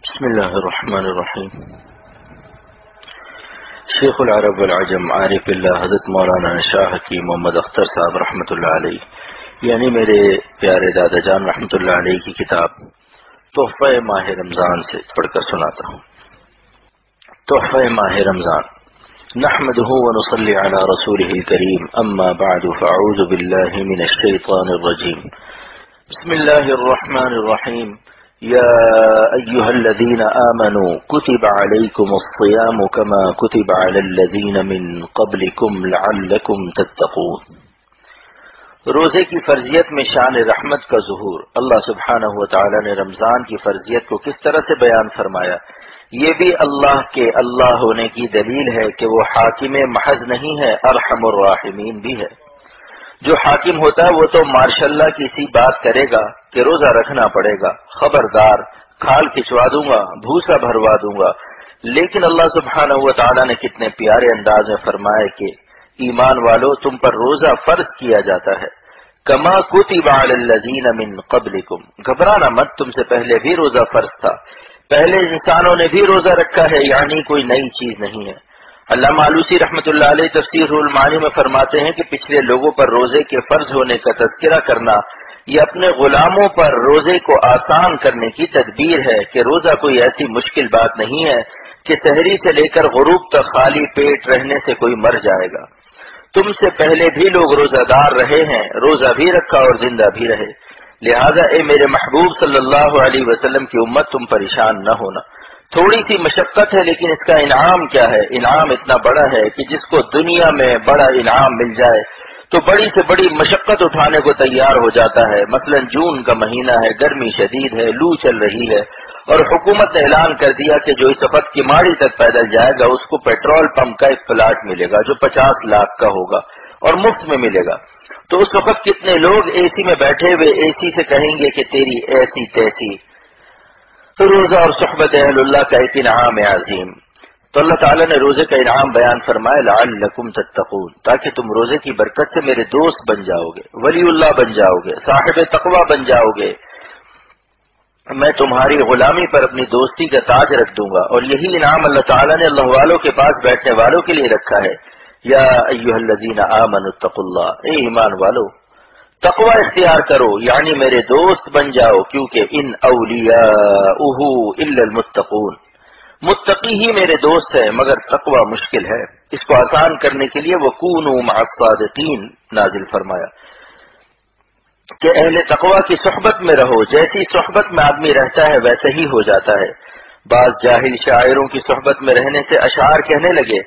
بسم اللہ الرحمن الرحیم۔ شیخ العرب والعجم عارف اللہ حضرت مولانا شاہ حکیم محمد اختر صاحب رحمۃ اللہ علیہ، یعنی میرے پیارے دادا جان رحمۃ اللہ علیہ کی کتاب تحفہ ماہ رمضان سے پڑھ کر سناتا ہوں۔ تحفہ ماہ رمضان۔ نحمده ونصلي على رسوله الكريم، اما بعد فاعوذ بالله من الشيطان الرجيم۔ بسم الله الرحمن الرحيم۔ يا أيها الذين آمنوا كتب عليكم الصيام كما كتب على الذين من قبلكم لعلكم تتقون۔ روزے کی فرضیت میں شان رحمت کا ظہور۔ اللہ سبحانہ وتعالی نے رمضان کی فرضیت کو کس طرح سے بیان فرمایا، یہ بھی اللہ کے اللہ ہونے کی دلیل ہے کہ وہ حاکم محض نہیں ہے، ارحم الراحمین بھی ہے۔ جو حاکم ہوتا ہے وہ تو ماشاءاللہ کی سی بات کرے گا کہ روزہ رکھنا پڑے گا، خبردار کھال کھچوا دوں گا، بھوسا بھروا دوں گا، لیکن اللہ سبحانہ و تعالیٰ نے کتنے پیارے انداز میں فرمایا کہ ایمان والو تم پر روزہ فرض کیا جاتا ہے، کما کتب علی الذین من قبلکم، گھبرانا مت، تم سے پہلے بھی روزہ فرض تھا، پہلے انسانوں نے بھی روزہ رکھا ہے، یعنی کوئی نئی چیز نہیں ہے۔ علامہ آلوسی رحمۃ اللہ علیہ تفسیر المعانی میں فرماتے ہیں کہ پچھلے لوگوں پر روزے کے فرض ہونے کا تذکرہ کرنا یہ اپنے غلاموں پر روزے کو آسان کرنے کی تدبیر ہے کہ روزہ کوئی ایسی مشکل بات نہیں ہے کہ سحری سے لے کر غروب تک خالی پیٹ رہنے سے کوئی مر جائے گا۔ تم سے پہلے بھی لوگ روزہ دار رہے ہیں، روزہ بھی رکھا اور زندہ بھی رہے، لہذا اے میرے محبوب صلی اللہ علیہ وسلم کی امت تم پریشان نہ ہونا۔ تھوڑی سی مشقت ہے لیکن اس کا انعام کیا ہے، انعام اتنا بڑا ہے کہ جس کو دنیا میں بڑا انعام مل جائے تو بڑی سے بڑی مشقت اٹھانے کو تیار ہو جاتا ہے۔ مثلا جون کا مہینہ ہے، گرمی شدید ہے، لو چل رہی ہے اور حکومت نے اعلان کر دیا کہ جو اس وقت کی ماڑی تک پیدل جائے گا اس کو پیٹرول پمپ کا ایک پلاٹ ملے گا جو 50 لاکھ کا ہوگا اور مفت میں ملے گا۔ تو اس وقت کتنے لوگ اے سی میں بیٹھے ہوئے اے سی سے کہیں گے کہ تیری ایسی تیسی۔ روزہ اور صحبت اہل اللہ کا ایک انعام عظیم۔ تو اللہ تعالیٰ نے روزے کا انعام بیان فرمایا لعلکم تتقون، تاکہ تم روزے کی برکت سے میرے دوست بن جاؤ گے، ولی اللہ بن جاؤ گے، صاحب تقوی بن جاؤ گے، میں تمہاری غلامی پر اپنی دوستی کا تاج رکھ دوں گا۔ اور یہی انعام اللہ تعالیٰ نے اللہ والوں کے پاس بیٹھنے والوں کے لیے رکھا ہے۔ یا ایھا الذین آمنوا اتقوا اللہ، اے ایمان والو تقوی اختیار کرو، یعنی میرے دوست بن جاؤ، کیونکہ ان اولیاؤہ الا المتقون، متقی ہی میرے دوست ہے مگر تقوی مشکل ہے۔ اس کو آسان کرنے کے لیے وکونوا مع الصادقین نازل فرمایا کہ اہل تقوی کی صحبت میں رہو، جیسی صحبت میں آدمی رہتا ہے ویسے ہی ہو جاتا ہے۔ بعض جاہل شاعروں کی صحبت میں رہنے سے اشعار کہنے لگے۔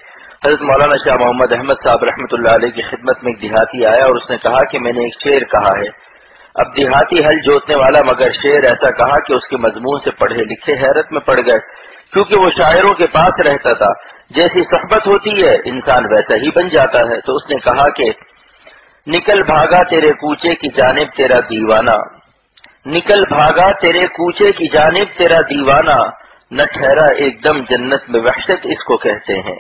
حضرت مولانا شاہ محمد احمد صاحب رحمۃ اللہ علیہ کی خدمت میں ایک دیہاتی آیا اور اس نے کہا کہ میں نے ایک شعر کہا ہے۔ اب دیہاتی ہل جوتنے والا مگر شعر ایسا کہا کہ اس کے مضمون سے پڑھے لکھے حیرت میں پڑ گئے، کیونکہ وہ شاعروں کے پاس رہتا تھا، جیسی صحبت ہوتی ہے انسان ویسا ہی بن جاتا ہے۔ تو اس نے کہا کہ نکل بھاگا تیرے کوچے کی جانب تیرا دیوانہ، نکل بھاگا تیرے کوچے کی جانب تیرا دیوانہ، نہ ٹھہرا ایک دم جنت میں وحشت اس کو کہتے ہیں،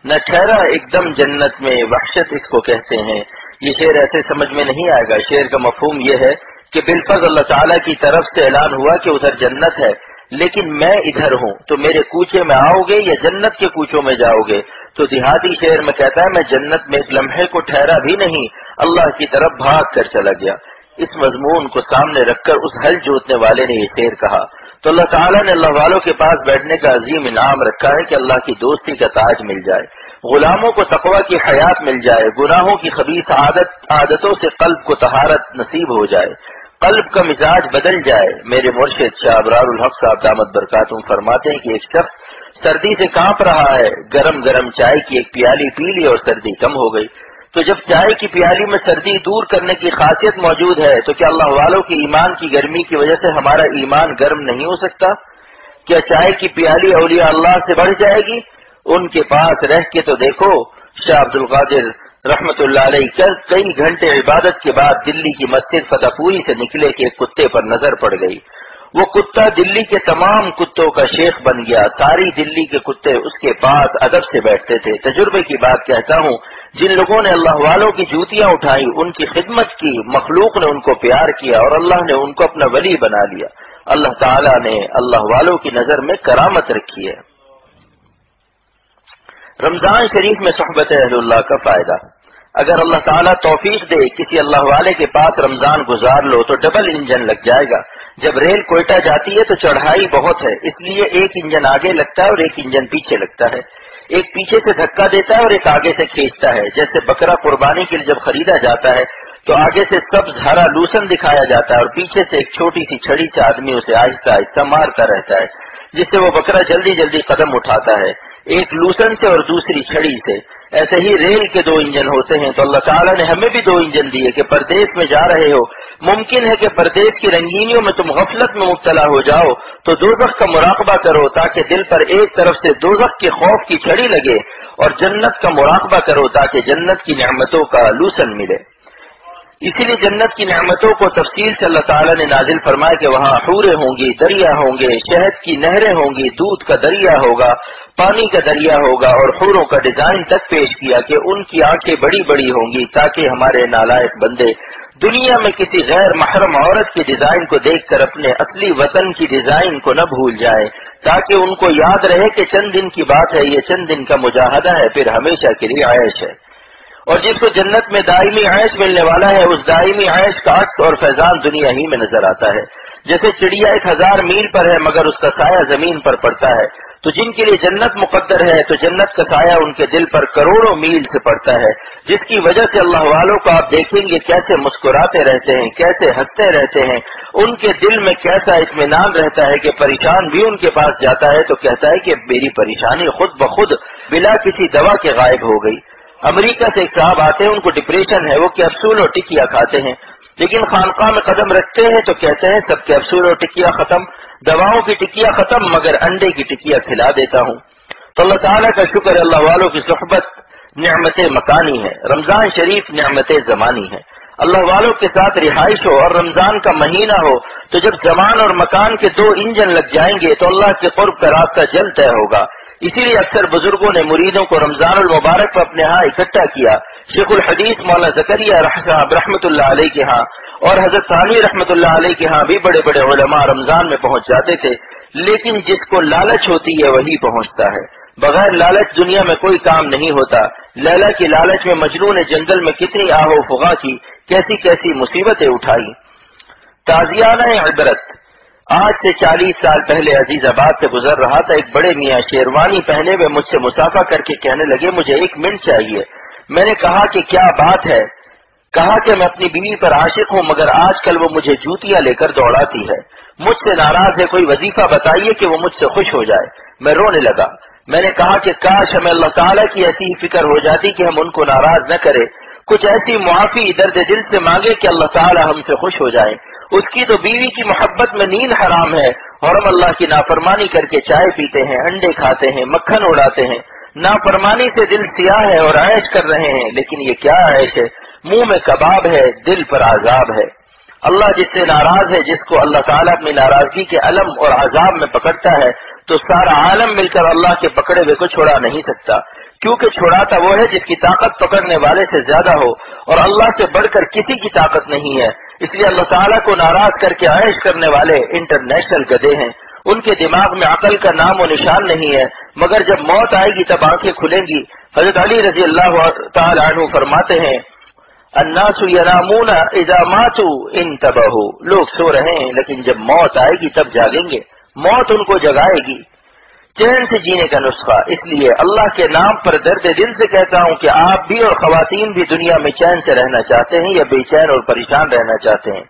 نہ ٹھہرا ایک دم جنت میں وحشت اس کو کہتے ہیں۔ یہ شعر ایسے سمجھ میں نہیں آئے گا، شعر کا مفہوم یہ ہے کہ بالفرض اللہ تعالیٰ کی طرف سے اعلان ہوا کہ ادھر جنت ہے لیکن میں ادھر ہوں، تو میرے کوچے میں آؤ گے یا جنت کے کوچوں میں جاؤ گے؟ تو دیہاتی شعر میں کہتا ہے میں جنت میں ایک لمحے کو ٹھہرا بھی نہیں، اللہ کی طرف بھاگ کر چلا گیا۔ اس مضمون کو سامنے رکھ کر اس ہل جوتنے والے نے یہ شعر کہا۔ تو اللہ تعالیٰ نے اللہ والوں کے پاس بیٹھنے کا عظیم انعام رکھا ہے کہ اللہ کی دوستی کا تاج مل جائے، غلاموں کو تقوی کی حیات مل جائے، گناہوں کی خبیث عادتوں سے قلب کو طہارت نصیب ہو جائے، قلب کا مزاج بدل جائے۔ میرے مرشد شاہ ابرار الحق صاحب دامت برکاتہم فرماتے ہیں کہ ایک شخص سردی سے کانپ رہا ہے، گرم گرم چائے کی ایک پیالی پی لی اور سردی کم ہو گئی۔ تو جب چائے کی پیالی میں سردی دور کرنے کی خاصیت موجود ہے تو کیا اللہ والوں کی ایمان کی گرمی کی وجہ سے ہمارا ایمان گرم نہیں ہو سکتا؟ کیا چائے کی پیالی اولیاء اللہ سے بڑھ جائے گی؟ ان کے پاس رہ کے تو دیکھو۔ شاہ عبد القادر رحمت اللہ علیہ کئی گھنٹے عبادت کے بعد دلی کی مسجد فتح پوری سے نکلے کہ ایک کتے پر نظر پڑ گئی۔ وہ کتا دلی کے تمام کتوں کا شیخ بن گیا، ساری دلی کے کتے اس کے پاس ادب سے بیٹھتے تھے۔ تجربے کی بات کہتا ہوں، جن لوگوں نے اللہ والوں کی جوتیاں اٹھائی، ان کی خدمت کی، مخلوق نے ان کو پیار کیا اور اللہ نے ان کو اپنا ولی بنا لیا۔ اللہ تعالیٰ نے اللہ والوں کی نظر میں کرامت رکھی ہے۔ رمضان شریف میں صحبت اہل اللہ کا فائدہ، اگر اللہ تعالیٰ توفیق دے کسی اللہ والے کے پاس رمضان گزار لو تو ڈبل انجن لگ جائے گا۔ جب ریل کوئٹہ جاتی ہے تو چڑھائی بہت ہے، اس لیے ایک انجن آگے لگتا ہے اور ایک انجن پیچھے لگتا ہے، ایک پیچھے سے دھکا دیتا ہے اور ایک آگے سے کھینچتا ہے۔ جیسے بکرا قربانی کے لیے جب خریدا جاتا ہے تو آگے سے سبز ہرا لوسن دکھایا جاتا ہے اور پیچھے سے ایک چھوٹی سی چھڑی سے آدمی اسے آہستہ آہستہ مارتا رہتا ہے، جس سے وہ بکرا جلدی جلدی قدم اٹھاتا ہے، ایک لوسن سے اور دوسری چھڑی سے۔ ایسے ہی ریل کے دو انجن ہوتے ہیں، تو اللہ تعالیٰ نے ہمیں بھی دو انجن دیے کہ پردیس میں جا رہے ہو، ممکن ہے کہ پردیس کی رنگینیوں میں تم غفلت میں مبتلا ہو جاؤ، تو دوزخ کا مراقبہ کرو تاکہ دل پر ایک طرف سے دوزخ کے خوف کی چھڑی لگے، اور جنت کا مراقبہ کرو تاکہ جنت کی نعمتوں کا لوسن ملے۔ اسی لیے جنت کی نعمتوں کو تفصیل سے اللہ تعالیٰ نے نازل فرمایا کہ وہاں حوریں ہوں گی، دریا ہوں گے، شہد کی نہریں ہوں گی، دودھ کا دریا ہوگا، پانی کا دریا ہوگا، اور حوروں کا ڈیزائن تک پیش کیا کہ ان کی آنکھیں بڑی بڑی ہوں گی تاکہ ہمارے نالائق بندے دنیا میں کسی غیر محرم عورت کی ڈیزائن کو دیکھ کر اپنے اصلی وطن کی ڈیزائن کو نہ بھول جائیں، تاکہ ان کو یاد رہے کہ چند دن کی بات ہے، یہ چند دن کا مجاہدہ ہے، پھر ہمیشہ کے لیے عیش ہے۔ اور جس کو جنت میں دائمی عیش ملنے والا ہے، اس دائمی عیش کا عکس اور فیضان دنیا ہی میں نظر آتا ہے۔ جیسے چڑیا 1000 میل پر ہے مگر اس کا سایہ زمین پر پڑتا ہے، تو جن کے لیے جنت مقدر ہے تو جنت کا سایہ ان کے دل پر کروڑوں میل سے پڑتا ہے، جس کی وجہ سے اللہ والوں کو آپ دیکھیں گے کیسے مسکراتے رہتے ہیں، کیسے ہنستے رہتے ہیں، ان کے دل میں کیسا اطمینان رہتا ہے کہ پریشان بھی ان کے پاس جاتا ہے تو کہتا ہے کہ میری پریشانی خود بخود بلا کسی دوا کے غائب ہو گئی۔ امریکہ سے ایک صاحب آتے ہیں، ان کو ڈپریشن ہے، وہ کیپسول اور ٹکیا کھاتے ہیں، لیکن خانقاہ میں قدم رکھتے ہیں تو کہتے ہیں سب کیپسول اور ٹکیا ختم، دواؤں کی ٹکیا ختم، مگر انڈے کی ٹکیا کھلا دیتا ہوں۔ تو اللہ تعالیٰ کا شکر ہے، اللہ والوں کی صحبت نعمت مکانی ہے، رمضان شریف نعمت زمانی ہے۔ اللہ والوں کے ساتھ رہائش ہو اور رمضان کا مہینہ ہو تو جب زمان اور مکان کے دو انجن لگ جائیں گے تو اللہ کے قرب کا راستہ جلد طے ہوگا۔ اسی لیے اکثر بزرگوں نے مریدوں کو رمضان المبارک پر اپنے ہاں اکٹھا کیا۔ شیخ الحدیث مولانا زکریا صاحب رحمۃ اللہ علیہ کے ہاں اور حضرت ثانوی رحمۃ اللہ علیہ کے ہاں بھی بڑے بڑے علماء رمضان میں پہنچ جاتے تھے، لیکن جس کو لالچ ہوتی ہے وہی پہنچتا ہے، بغیر لالچ دنیا میں کوئی کام نہیں ہوتا۔ لیلا کی لالچ میں مجنون نے جنگل میں کتنی آہو فغا کی، کیسی کیسی مصیبتیں اٹھائی۔ تازیانہ عبرت، آج سے 40 سال پہلے عزیز آباد سے گزر رہا تھا، ایک بڑے میاں شیروانی پہنے ہوئے مجھ سے مسافہ کر کے کہنے لگے مجھے 1 منٹ چاہیے۔ میں نے کہا کہ کیا بات ہے؟ کہا کہ میں اپنی بیوی پر عاشق ہوں مگر آج کل وہ مجھے جوتیاں لے کر دوڑاتی ہے، مجھ سے ناراض ہے، کوئی وظیفہ بتائیے کہ وہ مجھ سے خوش ہو جائے۔ میں رونے لگا۔ میں نے کہا کہ کاش ہمیں اللہ تعالیٰ کی ایسی ہی فکر ہو جاتی کہ ہم ان کو ناراض نہ کرے، کچھ ایسی معافی درد دل سے مانگے کہ اللہ تعالیٰ ہم سے خوش ہو جائے۔ اس کی تو بیوی کی محبت میں نیند حرام ہے اور ہم اللہ کی نافرمانی کر کے چائے پیتے ہیں، انڈے کھاتے ہیں، مکھن اڑاتے ہیں، نافرمانی سے دل سیاہ ہے اور عیش کر رہے ہیں، لیکن یہ کیا عیش ہے؟ منہ میں کباب ہے، دل پر عذاب ہے۔ اللہ جس سے ناراض ہے، جس کو اللہ تعالیٰ اپنی ناراضگی کے الم اور عذاب میں پکڑتا ہے تو سارا عالم مل کر اللہ کے پکڑے ہوئے کو چھڑا نہیں سکتا، کیونکہ چھڑاتا وہ ہے جس کی طاقت پکڑنے والے سے زیادہ ہو، اور اللہ سے بڑھ کر کسی کی طاقت نہیں ہے۔ اس لیے اللہ تعالیٰ کو ناراض کر کے عیش کرنے والے انٹرنیشنل گدھے ہیں، ان کے دماغ میں عقل کا نام و نشان نہیں ہے، مگر جب موت آئے گی تب آنکھیں کھلیں گی۔ حضرت علی رضی اللہ تعالی عنہ فرماتے ہیں الناس ینامون اذا ماتوا انتبہوا، لوگ سو رہے ہیں لیکن جب موت آئے گی تب جاگیں گے، موت ان کو جگائے گی۔ چین سے جینے کا نسخہ، اس لیے اللہ کے نام پر درد دل سے کہتا ہوں کہ آپ بھی اور خواتین بھی دنیا میں چین سے رہنا چاہتے ہیں یا بے چین اور پریشان رہنا چاہتے ہیں؟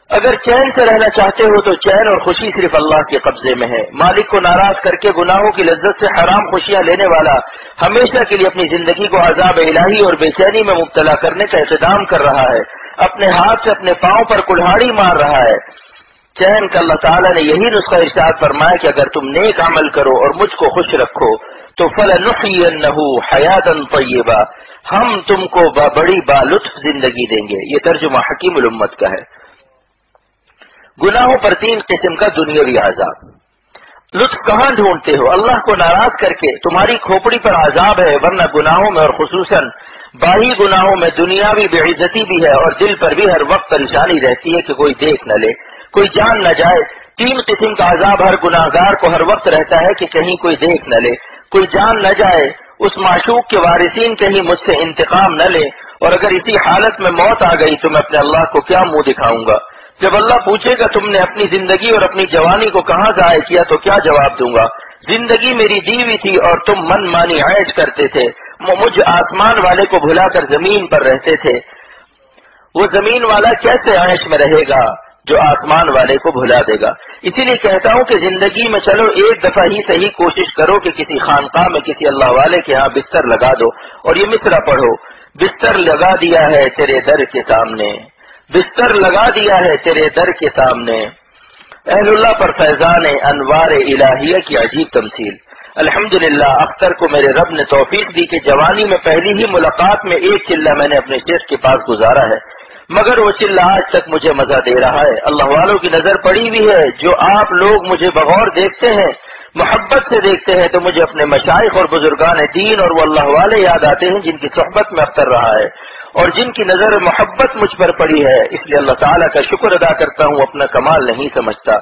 اگر چین سے رہنا چاہتے ہو تو چین اور خوشی صرف اللہ کے قبضے میں ہے۔ مالک کو ناراض کر کے گناہوں کی لذت سے حرام خوشیاں لینے والا ہمیشہ کے لیے اپنی زندگی کو عذاب الہی اور بے چینی میں مبتلا کرنے کا اقدام کر رہا ہے، اپنے ہاتھ سے اپنے پاؤں پر کلہاڑی مار رہا ہے۔ چین کا اللہ تعالیٰ نے یہی نسخہ ارشاد فرمایا کہ اگر تم نیک عمل کرو اور مجھ کو خوش رکھو تو فَلَنُحْيِيَنَّهُ حَيَاةً طَيِّبَةً، ہم تم کو بڑی بالطف زندگی دیں گے۔ یہ ترجمہ حکیم الامت کا ہے۔ گناہوں پر 3 قسم کا دنیاوی عذاب۔ لطف کہاں ڈھونڈتے ہو؟ اللہ کو ناراض کر کے تمہاری کھوپڑی پر عذاب ہے، ورنہ گناہوں میں اور خصوصاً باہی گناہوں میں دنیاوی بے عزتی بھی ہے اور دل پر بھی ہر وقت پریشانی رہتی ہے کہ کوئی دیکھ نہ لے۔ کوئی جان نہ جائے. 3 قسم کا عذاب ہر گناہگار کو ہر وقت رہتا ہے کہ کہیں کوئی دیکھ نہ لے, کوئی جان نہ جائے, اس معشوق کے وارثین کہیں مجھ سے انتقام نہ لے, اور اگر اسی حالت میں موت آ گئی تو میں اپنے اللہ کو کیا منہ دکھاؤں گا. جب اللہ پوچھے گا تم نے اپنی زندگی اور اپنی جوانی کو کہاں ضائع کیا تو کیا جواب دوں گا؟ زندگی میری دی ہوئی تھی اور تم من مانی عیش کرتے تھے. مجھ آسمان والے کو بھلا کر زمین پر رہتے تھے. وہ زمین والا کیسے عیش میں رہے گا جو آسمان والے کو بھلا دے گا؟ اسی لیے کہتا ہوں کہ زندگی میں چلو ایک دفعہ ہی صحیح کوشش کرو کہ کسی خانقاہ میں کسی اللہ والے کے ہاں بستر لگا دو اور یہ مصرع پڑھو. بستر لگا دیا ہے تیرے در کے سامنے, بستر لگا دیا ہے تیرے در کے سامنے. اہل اللہ پر فیضان انوار الہیہ کی عجیب تمثیل. الحمدللہ اختر کو میرے رب نے توفیق دی کہ جوانی میں پہلی ہی ملاقات میں ایک چلہ میں نے اپنے شیخ کے پاس گزارا ہے, مگر وہ چلہ آج تک مجھے مزہ دے رہا ہے. اللہ والوں کی نظر پڑی ہوئی ہے. جو آپ لوگ مجھے بغور دیکھتے ہیں, محبت سے دیکھتے ہیں, تو مجھے اپنے مشائخ اور بزرگان دین اور وہ اللہ والے یاد آتے ہیں جن کی صحبت میں اختر رہا ہے اور جن کی نظر محبت مجھ پر پڑی ہے. اس لیے اللہ تعالیٰ کا شکر ادا کرتا ہوں, اپنا کمال نہیں سمجھتا.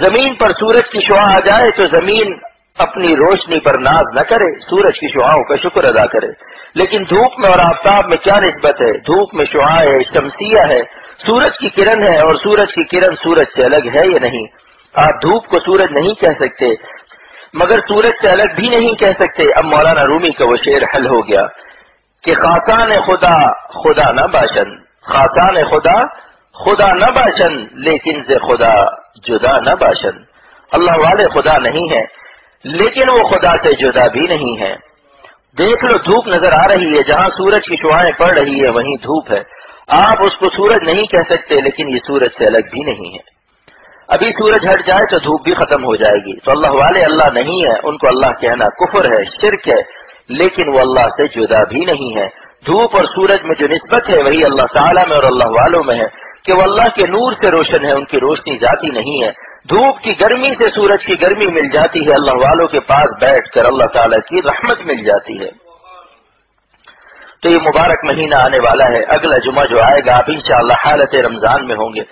زمین پر سورج کی شعاع آ جائے تو زمین اپنی روشنی پر ناز نہ کرے, سورج کی شعاؤں کا شکر ادا کرے. لیکن دھوپ میں اور آفتاب میں کیا نسبت ہے؟ دھوپ میں شعاع ہے, شمسیہ ہے, سورج کی کرن ہے, اور سورج کی کرن سورج سے الگ ہے یا نہیں؟ آپ دھوپ کو سورج نہیں کہہ سکتے مگر سورج سے الگ بھی نہیں کہہ سکتے. اب مولانا رومی کا وہ شعر حل ہو گیا کہ خاصان خدا خدا نہ باشن, خاصان خدا خدا نہ باشن, لیکن سے خدا جدا نہ باشن. اللہ والے خدا نہیں ہے لیکن وہ خدا سے جدا بھی نہیں ہے. دیکھ لو دھوپ نظر آ رہی ہے, جہاں سورج کی شعاعیں پڑ رہی ہے وہیں دھوپ ہے. آپ اس کو سورج نہیں کہہ سکتے لیکن یہ سورج سے الگ بھی نہیں ہے. ابھی سورج ہٹ جائے تو دھوپ بھی ختم ہو جائے گی. تو اللہ والے اللہ نہیں ہے, ان کو اللہ کہنا کفر ہے, شرک ہے, لیکن وہ اللہ سے جدا بھی نہیں ہے. دھوپ اور سورج میں جو نسبت ہے وہی اللہ تعالیٰ میں اور اللہ والوں میں ہے کہ وہ اللہ کے نور سے روشن ہے, ان کی روشنی ذاتی نہیں ہے. دھوپ کی گرمی سے سورج کی گرمی مل جاتی ہے, اللہ والوں کے پاس بیٹھ کر اللہ تعالیٰ کی رحمت مل جاتی ہے. تو یہ مبارک مہینہ آنے والا ہے, اگلا جمعہ جو آئے گا آپ انشاءاللہ حالت رمضان میں ہوں گے.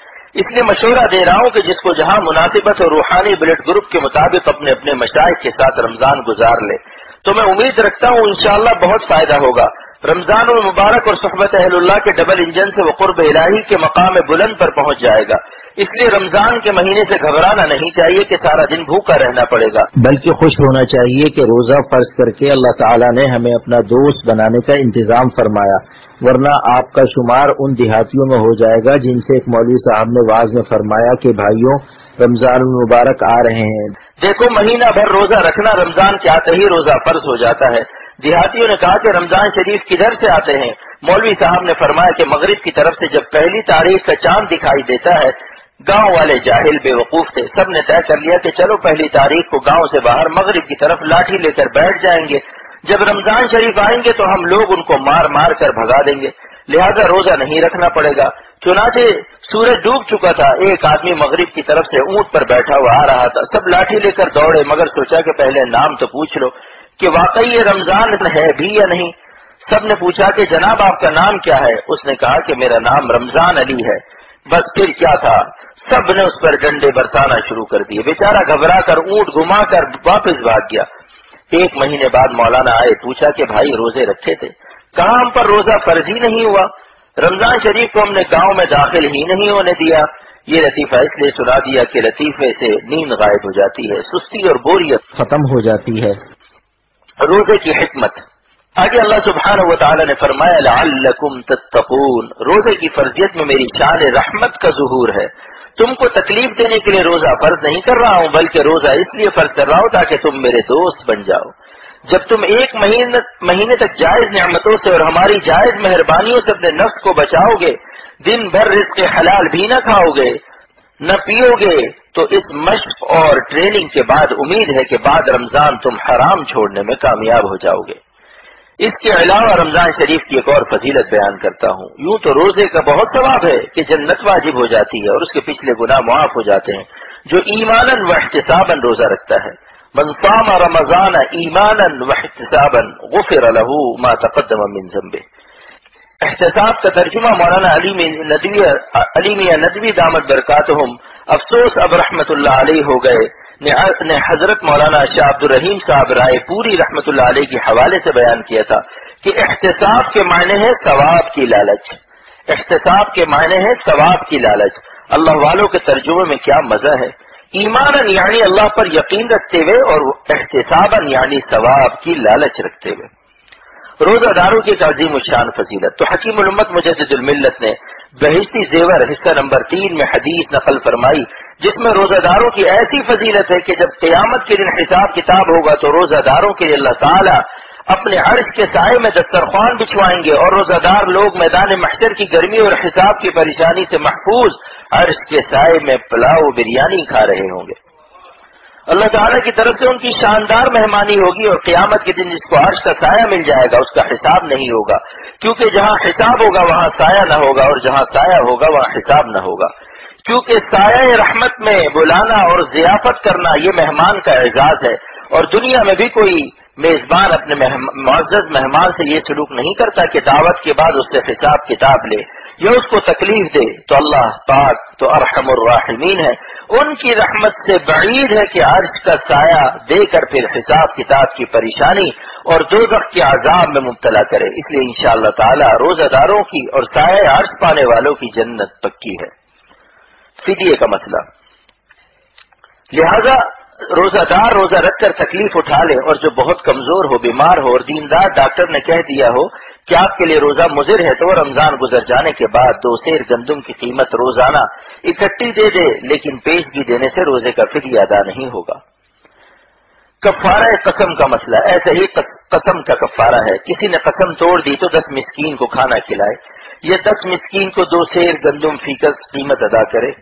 اس لیے مشورہ دے رہا ہوں کہ جس کو جہاں مناسبت اور روحانی بلڈ گروپ کے مطابق اپنے اپنے مشائخ کے ساتھ رمضان گزار لے. تو میں امید رکھتا ہوں انشاءاللہ بہت فائدہ ہوگا. رمضان المبارک اور صحبت اہل اللہ کے ڈبل انجن سے وہ قرب الہی کے مقام بلند پر پہنچ جائے گا. اس لیے رمضان کے مہینے سے گھبرانا نہیں چاہیے کہ سارا دن بھوکا رہنا پڑے گا, بلکہ خوش ہونا چاہیے کہ روزہ فرض کر کے اللہ تعالیٰ نے ہمیں اپنا دوست بنانے کا انتظام فرمایا, ورنہ آپ کا شمار ان دیہاتیوں میں ہو جائے گا جن سے ایک مولوی صاحب نے واعظ میں فرمایا کہ بھائیوں رمضان المبارک آ رہے ہیں. دیکھو مہینہ بھر روزہ رکھنا رمضان کے آتے ہی روزہ فرض ہو جاتا ہے. دیہاتیوں نے کہا کہ رمضان شریف کدھر سے آتے ہیں؟ مولوی صاحب نے فرمایا کہ مغرب کی طرف سے جب پہلی تاریخ کا چاند دکھائی دیتا ہے. گاؤں والے جاہل بے وقوف تھے, سب نے طے کر لیا کہ چلو پہلی تاریخ کو گاؤں سے باہر مغرب کی طرف لاٹھی لے کر بیٹھ جائیں گے, جب رمضان شریف آئیں گے تو ہم لوگ ان کو مار مار کر بھگا دیں گے, لہذا روزہ نہیں رکھنا پڑے گا. چنانچہ سورج ڈوب چکا تھا, ایک آدمی مغرب کی طرف سے اونٹ پر بیٹھا ہوا آ رہا تھا. سب لاٹھی لے کر دوڑے, مگر سوچا کہ پہلے نام تو پوچھ لو کہ واقعی یہ رمضان ہے بھی یا نہیں. سب نے پوچھا کہ جناب آپ کا نام کیا ہے؟ اس نے کہا کہ میرا نام رمضان علی ہے. بس پھر کیا تھا, سب نے اس پر ڈنڈے برسانا شروع کر دیے. بیچارہ گھبرا کر اونٹ گھما کر واپس بھاگ گیا. ایک مہینے بعد مولانا آئے, پوچھا کہ بھائی روزے رکھے تھے؟ کہاں ہم پر روزہ فرض ہی نہیں ہوا, رمضان شریف کو ہم نے گاؤں میں داخل ہی نہیں ہونے دیا. یہ لطیفہ اس لیے سنا دیا کہ لطیفے سے نیند غائب ہو جاتی ہے, سستی اور بوریت ختم ہو جاتی ہے. روزے کی حکمت آگے اللہ سبحانہ و تعالی نے فرمایا لعلکم تتقون, روزے کی فرضیت میں میری شان رحمت کا ظہور ہے. تم کو تکلیف دینے کے لیے روزہ فرض نہیں کر رہا ہوں, بلکہ روزہ اس لیے فرض کر رہا ہوں تاکہ تم میرے دوست بن جاؤ. جب تم ایک مہینے تک جائز نعمتوں سے اور ہماری جائز مہربانیوں سے اپنے نفس کو بچاؤ گے, دن بھر رزق حلال بھی نہ کھاؤ گے نہ پیو گے, تو اس مشق اور ٹریننگ کے بعد امید ہے کہ بعد رمضان تم حرام چھوڑنے میں کامیاب ہو جاؤ گے. اس کے علاوہ رمضان شریف کی ایک اور فضیلت بیان کرتا ہوں. یوں تو روزے کا بہت ثواب ہے کہ جنت واجب ہو جاتی ہے اور اس کے پچھلے گناہ معاف ہو جاتے ہیں جو ایماناً و احتساباً روزہ رکھتا ہے. من صام رمضان ایماناً و احتساباً غفر له ما تقدم من ذنبه. احتساب کا ترجمہ مولانا علی میاں ندوی دامت برکاتہم افسوس اب رحمت اللہ علیہ ہو گئے نے حضرت مولانا شاہ عبد الرحیم صاحب رائے پوری رحمت اللہ علیہ کے حوالے سے بیان کیا تھا کہ احتساب کے معنی ہے ثواب کی لالچ. احتساب کے معنی ہے ثواب کی لالچ. اللہ والوں کے ترجمے میں کیا مزہ ہے. ایماناً یعنی اللہ پر یقین رکھتے ہوئے اور احتساباً یعنی ثواب کی لالچ رکھتے ہوئے. روزہ داروں کی ایک عظیم الشان فضیلت. تو حکیم الامت مجدد الملت نے بہشتی زیور حصہ نمبر 3 میں حدیث نقل فرمائی جس میں روزہ داروں کی ایسی فضیلت ہے کہ جب قیامت کے دن حساب کتاب ہوگا تو روزہ داروں کے لیے اللہ تعالی اپنے عرش کے سائے میں دسترخوان بچھوائیں گے اور روزہ دار لوگ میدان محشر کی گرمی اور حساب کی پریشانی سے محفوظ عرش کے سائے میں پلاؤ بریانی کھا رہے ہوں گے. اللہ تعالیٰ کی طرف سے ان کی شاندار مہمانی ہوگی اور قیامت کے دن جس کو عرش کا سایہ مل جائے گا اس کا حساب نہیں ہوگا کیونکہ جہاں حساب ہوگا وہاں سایہ نہ ہوگا اور جہاں سایہ ہوگا وہاں حساب نہ ہوگا. کیونکہ سایہ رحمت میں بلانا اور ضیافت کرنا یہ مہمان کا اعزاز ہے اور دنیا میں بھی کوئی میزبان اپنے معزز مہمان سے یہ سلوک نہیں کرتا کہ دعوت کے بعد اس سے حساب کتاب لے یا اس کو تکلیف دے. تو اللہ پاک تو ارحم الراحمین ہے. ان کی رحمت سے بعید ہے کہ عرش کا سایہ دے کر پھر حساب کتاب کی پریشانی اور دوزخ کے عذاب میں مبتلا کرے. اس لیے انشاءاللہ تعالی روزہ داروں کی اور سایہ عرش پانے والوں کی جنت پکی ہے. فدیے کا مسئلہ. لہذا روزہ دار روزہ رکھ کر تکلیف اٹھا لے اور جو بہت کمزور ہو بیمار ہو اور دیندار ڈاکٹر نے کہہ دیا ہو کہ آپ کے لیے روزہ مضر ہے تو وہ رمضان گزر جانے کے بعد 2 سیر گندم کی قیمت روزانہ اکٹھی دے دے لیکن پیشگی دینے سے روزے کا فدیہ ادا نہیں ہوگا. کفارہ قسم کا مسئلہ. ایسے ہی قسم کا کفارہ ہے. کسی نے قسم توڑ دی تو 10 مسکین کو کھانا کھلائے یا 10 مسکین کو 2 سیر گندم فیکس قیمت ادا کرے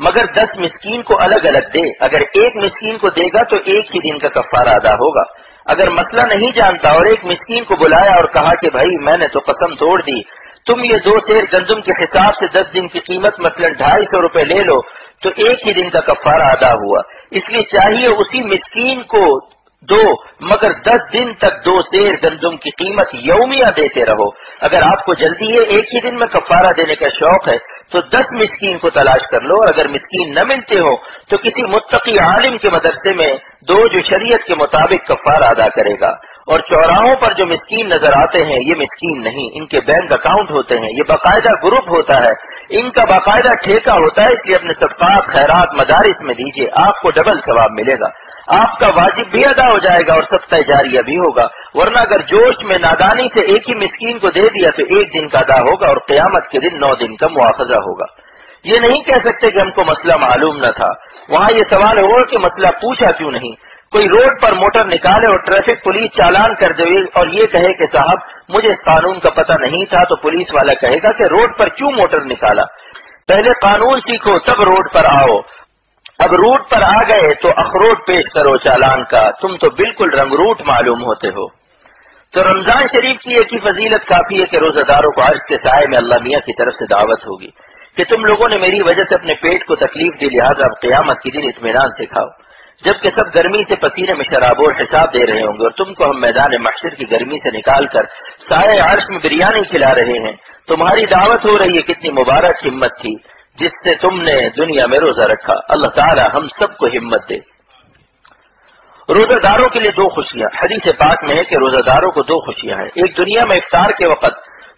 مگر 10 مسکین کو الگ الگ دے. اگر ایک مسکین کو دے گا تو ایک ہی دن کا کفارہ ادا ہوگا. اگر مسئلہ نہیں جانتا اور ایک مسکین کو بلایا اور کہا کہ بھائی میں نے تو قسم توڑ دی تم یہ 2 سیر گندم کے حساب سے 10 دن کی قیمت مثلا 250 روپے لے لو تو ایک ہی دن کا کفارہ ادا ہوا. اس لیے چاہیے اسی مسکین کو دو مگر 10 دن تک 2 سیر گندم کی قیمت یومیہ دیتے رہو. اگر آپ کو جلدی ہے ایک ہی دن میں کفارہ دینے کا شوق ہے تو 10 مسکین کو تلاش کر لو. اگر مسکین نہ ملتے ہو تو کسی متقی عالم کے مدرسے میں جو شریعت کے مطابق کفارہ ادا کرے گا. اور چوراہوں پر جو مسکین نظر آتے ہیں یہ مسکین نہیں, ان کے بینک اکاؤنٹ ہوتے ہیں, یہ باقاعدہ گروپ ہوتا ہے, ان کا باقاعدہ ٹھیکہ ہوتا ہے. اس لیے اپنے صدقات خیرات مدارس میں دیجیے, آپ کو ڈبل ثواب ملے گا. آپ کا واجب بھی ادا ہو جائے گا اور صدقہ جاریہ بھی ہوگا. ورنہ اگر جوش میں نادانی سے ایک ہی مسکین کو دے دیا تو 1 دن کا ادا ہوگا اور قیامت کے دن 9 دن کا مواخذہ ہوگا. یہ نہیں کہہ سکتے کہ ہم کو مسئلہ معلوم نہ تھا. وہاں یہ سوال ہوگا کہ مسئلہ پوچھا کیوں نہیں. کوئی روڈ پر موٹر نکالے اور ٹریفک پولیس چالان کر دے اور یہ کہے کہ صاحب مجھے اس قانون کا پتہ نہیں تھا, تو پولیس والا کہے گا کہ روڈ پر کیوں موٹر نکالا, پہلے قانون سیکھو تب روڈ پر آؤ. اب روٹ پر آ گئے تو اخروٹ پیش کرو چالان کا, تم تو بالکل رنگروٹ معلوم ہوتے ہو. تو رمضان شریف کی ایک ہی فضیلت کافی ہے کہ روزہ داروں کو عرش کے سائے میں اللہ میاں کی طرف سے دعوت ہوگی کہ تم لوگوں نے میری وجہ سے اپنے پیٹ کو تکلیف دی, لہٰذا اب قیامت کے دن اطمینان سے کھاؤ. جبکہ سب گرمی سے پسینے میں شرابور حساب دے رہے ہوں گے اور تم کو ہم میدان محشر کی گرمی سے نکال کر سائے عرش میں بریانی کھلا رہے ہیں. تمہاری دعوت ہو رہی ہے, کتنی مبارک ہمت تھی جس سے تم نے دنیا میں روزہ رکھا. اللہ تعالی ہم سب کو ہمت دے. روزہ داروں کے لیے 2 خوشیاں. حدیث پاک میں ہے کہ روزہ داروں کو 2 خوشیاں ہیں. ایک دنیا میں افطار کے وقت,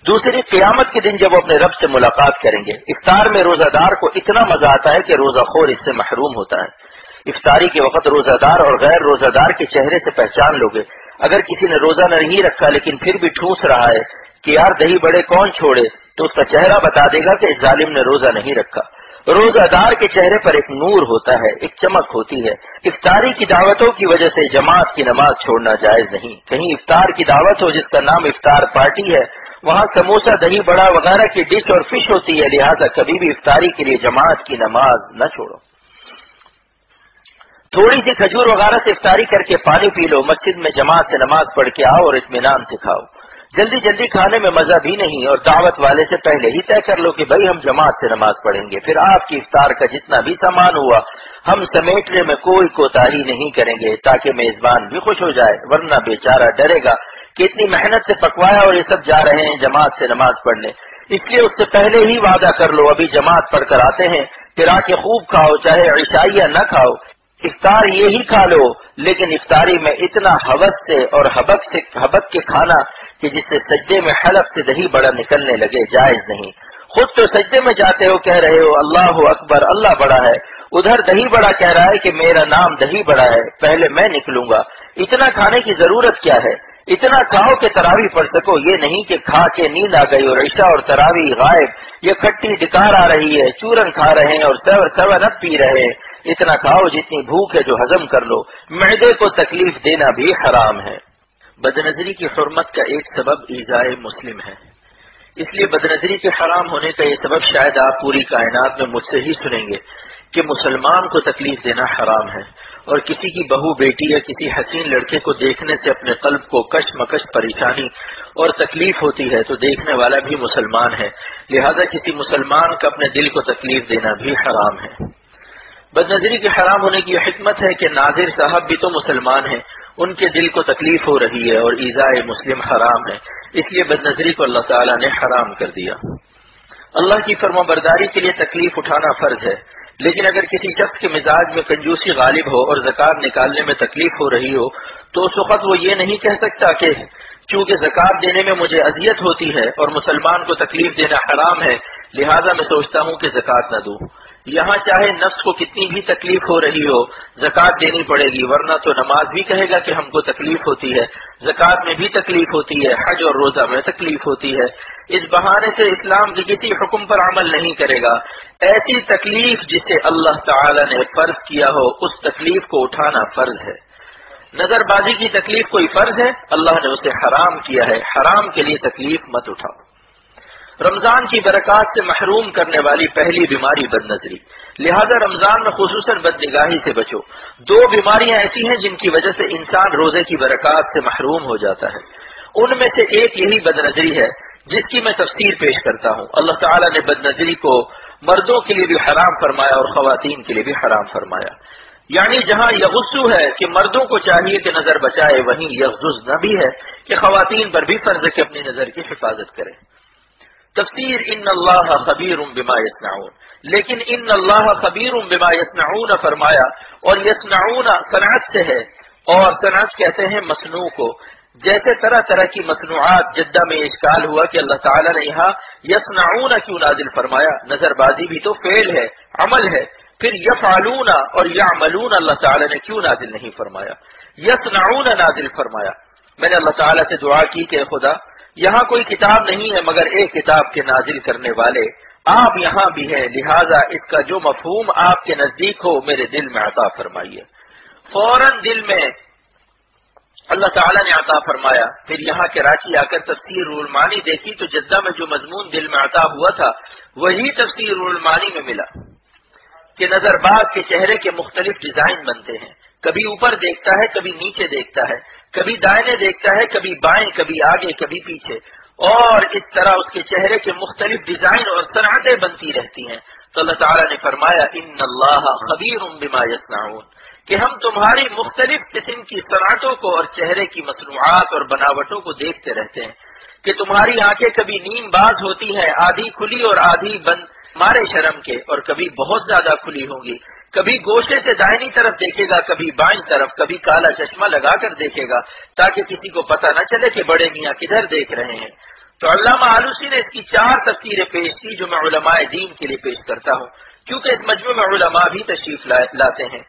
دوسری قیامت کے دن جب وہ اپنے رب سے ملاقات کریں گے. افطار میں روزہ دار کو اتنا مزہ آتا ہے کہ روزہ خور اس سے محروم ہوتا ہے. افطاری کے وقت روزہ دار اور غیر روزہ دار کے چہرے سے پہچان لو گے. اگر کسی نے روزہ نہیں رکھا لیکن پھر بھی ٹھوس رہا ہے کہ یار دہی بڑے کون چھوڑے, تو اس کا چہرہ بتا دے گا کہ اس ظالم نے روزہ نہیں رکھا. روزہ دار کے چہرے پر ایک نور ہوتا ہے, ایک چمک ہوتی ہے. افطاری کی دعوتوں کی وجہ سے جماعت کی نماز چھوڑنا جائز نہیں. کہیں افطار کی دعوت ہو جس کا نام افطار پارٹی ہے, وہاں سموسہ دہی بڑا وغیرہ کی ڈش اور فش ہوتی ہے, لہٰذا کبھی بھی افطاری کے لیے جماعت کی نماز نہ چھوڑو. تھوڑی سی کھجور وغیرہ سے افطاری کر کے پانی پی لو, مسجد میں جماعت سے نماز پڑھ کے آؤ اور اطمینان سے کھاؤ. جلدی جلدی کھانے میں مزہ بھی نہیں, اور دعوت والے سے پہلے ہی طے کر لو کہ بھائی ہم جماعت سے نماز پڑھیں گے. پھر آپ کی افطار کا جتنا بھی سامان ہوا ہم سمیٹنے میں کوئی کوتاہی نہیں کریں گے تاکہ میزبان بھی خوش ہو جائے, ورنہ بیچارہ ڈرے گا کہ اتنی محنت سے پکوایا اور یہ سب جا رہے ہیں جماعت سے نماز پڑھنے. اس لیے اس سے پہلے ہی وعدہ کر لو، ابھی جماعت پڑھ کر آتے ہیں، پھر آ کے خوب کھاؤ، چاہے عشائیہ نہ کھاؤ، افطار یہی کھا لو، لیکن افطاری میں اتنا حوث سے اور حبک کے کھانا کہ جس سے سجدے میں حلق سے دہی بڑا نکلنے لگے، جائز نہیں۔ خود تو سجدے میں جاتے ہو، کہہ رہے ہو اللہ اکبر، اللہ بڑا ہے، ادھر دہی بڑا کہہ رہا ہے کہ میرا نام دہی بڑا ہے، پہلے میں نکلوں گا۔ اتنا کھانے کی ضرورت کیا ہے؟ اتنا کھاؤ کہ تراویح پڑھ سکو، یہ نہیں کہ کھا کے نیند آ گئی اور عشاء اور تراویح غائب، یہ کھٹی ڈکار آ رہی ہے، چورن کھا رہے ہیں اور سیون اپ پی رہے ہیں۔ اتنا کھاؤ جتنی بھوک ہے جو ہضم کر لو، معدے کو تکلیف دینا بھی حرام ہے۔ بدنظری کی حرمت کا ایک سبب ایذائے مسلم ہے، اس لیے بدنظری کے حرام ہونے کا یہ سبب شاید آپ پوری کائنات میں مجھ سے ہی سنیں گے کہ مسلمان کو تکلیف دینا حرام ہے، اور کسی کی بہو بیٹی یا کسی حسین لڑکے کو دیکھنے سے اپنے قلب کو کشمکش، پریشانی اور تکلیف ہوتی ہے تو دیکھنے والا بھی مسلمان ہے، لہذا کسی مسلمان کا اپنے دل کو تکلیف دینا بھی حرام ہے۔ بدنظری کے حرام ہونے کی یہ حکمت ہے کہ ناظر صاحب بھی تو مسلمان ہیں، ان کے دل کو تکلیف ہو رہی ہے اور ایذائے مسلم حرام ہے، اس لیے بدنظری کو اللہ تعالیٰ نے حرام کر دیا۔ اللہ کی فرما برداری کے لیے تکلیف اٹھانا فرض ہے، لیکن اگر کسی شخص کے مزاج میں کنجوسی غالب ہو اور زکوٰۃ نکالنے میں تکلیف ہو رہی ہو تو اس وقت وہ یہ نہیں کہہ سکتا کہ چونکہ زکوٰۃ دینے میں مجھے اذیت ہوتی ہے اور مسلمان کو تکلیف دینا حرام ہے، لہذا میں سوچتا ہوں کہ زکوٰۃ نہ دوں۔ یہاں چاہے نفس کو کتنی بھی تکلیف ہو رہی ہو زکوٰۃ دینی پڑے گی، ورنہ تو نماز بھی کہے گا کہ ہم کو تکلیف ہوتی ہے، زکوٰۃ میں بھی تکلیف ہوتی ہے، حج اور روزہ میں تکلیف ہوتی ہے۔ اس بہانے سے اسلام کے کسی حکم پر عمل نہیں کرے گا۔ ایسی تکلیف جسے اللہ تعالی نے فرض کیا ہو اس تکلیف کو اٹھانا فرض ہے۔ نظر بازی کی تکلیف کوئی فرض ہے، اللہ نے اسے حرام کیا ہے، حرام کے لیے تکلیف مت اٹھاؤ۔ رمضان کی برکات سے محروم کرنے والی پہلی بیماری بدنظری، لہذا رمضان میں خصوصاً بدنگاہی سے بچو۔ دو بیماریاں ایسی ہیں جن کی وجہ سے انسان روزے کی برکات سے محروم ہو جاتا ہے، ان میں سے ایک یہی بدنظری ہے جس کی میں تفسیر پیش کرتا ہوں۔ اللہ تعالیٰ نے بدنظری کو مردوں کے لیے بھی حرام فرمایا اور خواتین کے لیے بھی حرام فرمایا، یعنی جہاں یغضو ہے کہ مردوں کو چاہیے کہ نظر بچائے، وہیں یغضضن بھی ہے کہ خواتین پر بھی فرض ہے کہ اپنی نظر کی حفاظت کرے۔ تفسیر ان اللہ خبیر بما یصنعون، لیکن ان اللہ خبیر بما یصنعون فرمایا، اور یصنعون صنعت سے ہے، اور صنعت کہتے ہیں مصنوع کو، جیسے طرح طرح کی مصنوعات۔ جدہ میں اشکال ہوا کہ اللہ تعالیٰ نے یہاں یصنعون کیوں نازل فرمایا، نظر بازی بھی تو فعل ہے، عمل ہے، پھر یفعلون اور یعملون اللہ تعالیٰ نے کیوں نازل نہیں فرمایا، یصنعون نازل فرمایا۔ میں نے اللہ تعالیٰ سے دعا کی کہ خدا یہاں کوئی کتاب نہیں ہے مگر ایک کتاب کے نازل کرنے والے آپ یہاں بھی ہیں، لہٰذا اس کا جو مفہوم آپ کے نزدیک ہو میرے دل میں عطا فرمائیے۔ فوراً دل میں اللہ تعالیٰ نے عطا فرمایا۔ پھر یہاں کراچی آ کر تفسیر روح المعانی دیکھی تو جدہ میں جو مضمون دل میں عطا ہوا تھا وہی تفسیر روح المعانی میں ملا کہ نظر باز کے چہرے کے مختلف ڈیزائن بنتے ہیں، کبھی اوپر دیکھتا ہے، کبھی نیچے دیکھتا ہے، کبھی دائیں دیکھتا ہے، کبھی بائیں، کبھی آگے، کبھی پیچھے، اور اس طرح اس کے چہرے کے مختلف ڈیزائن اور صنعتیں بنتی رہتی ہیں۔ تو اللہ تعالیٰ نے فرمایا ان اللہ خبیر بما یصنعون، کہ ہم تمہاری مختلف قسم کی صنعتوں کو اور چہرے کی مصنوعات اور بناوٹوں کو دیکھتے رہتے ہیں، کہ تمہاری آنکھیں کبھی نیم باز ہوتی ہیں، آدھی کھلی اور آدھی بند مارے شرم کے، اور کبھی بہت زیادہ کھلی ہوں گی، کبھی گوشے سے دائنی طرف دیکھے گا، کبھی بائیں طرف، کبھی کالا چشمہ لگا کر دیکھے گا تاکہ کسی کو پتہ نہ چلے کہ بڑے میاں کدھر دیکھ رہے ہیں۔ تو علامہ آلوسی نے اس کی 4 تفسیریں پیش کی جو میں علماء دین کے لیے پیش کرتا ہوں، کیونکہ اس مجموعے میں علماء بھی تشریف لاتے ہیں۔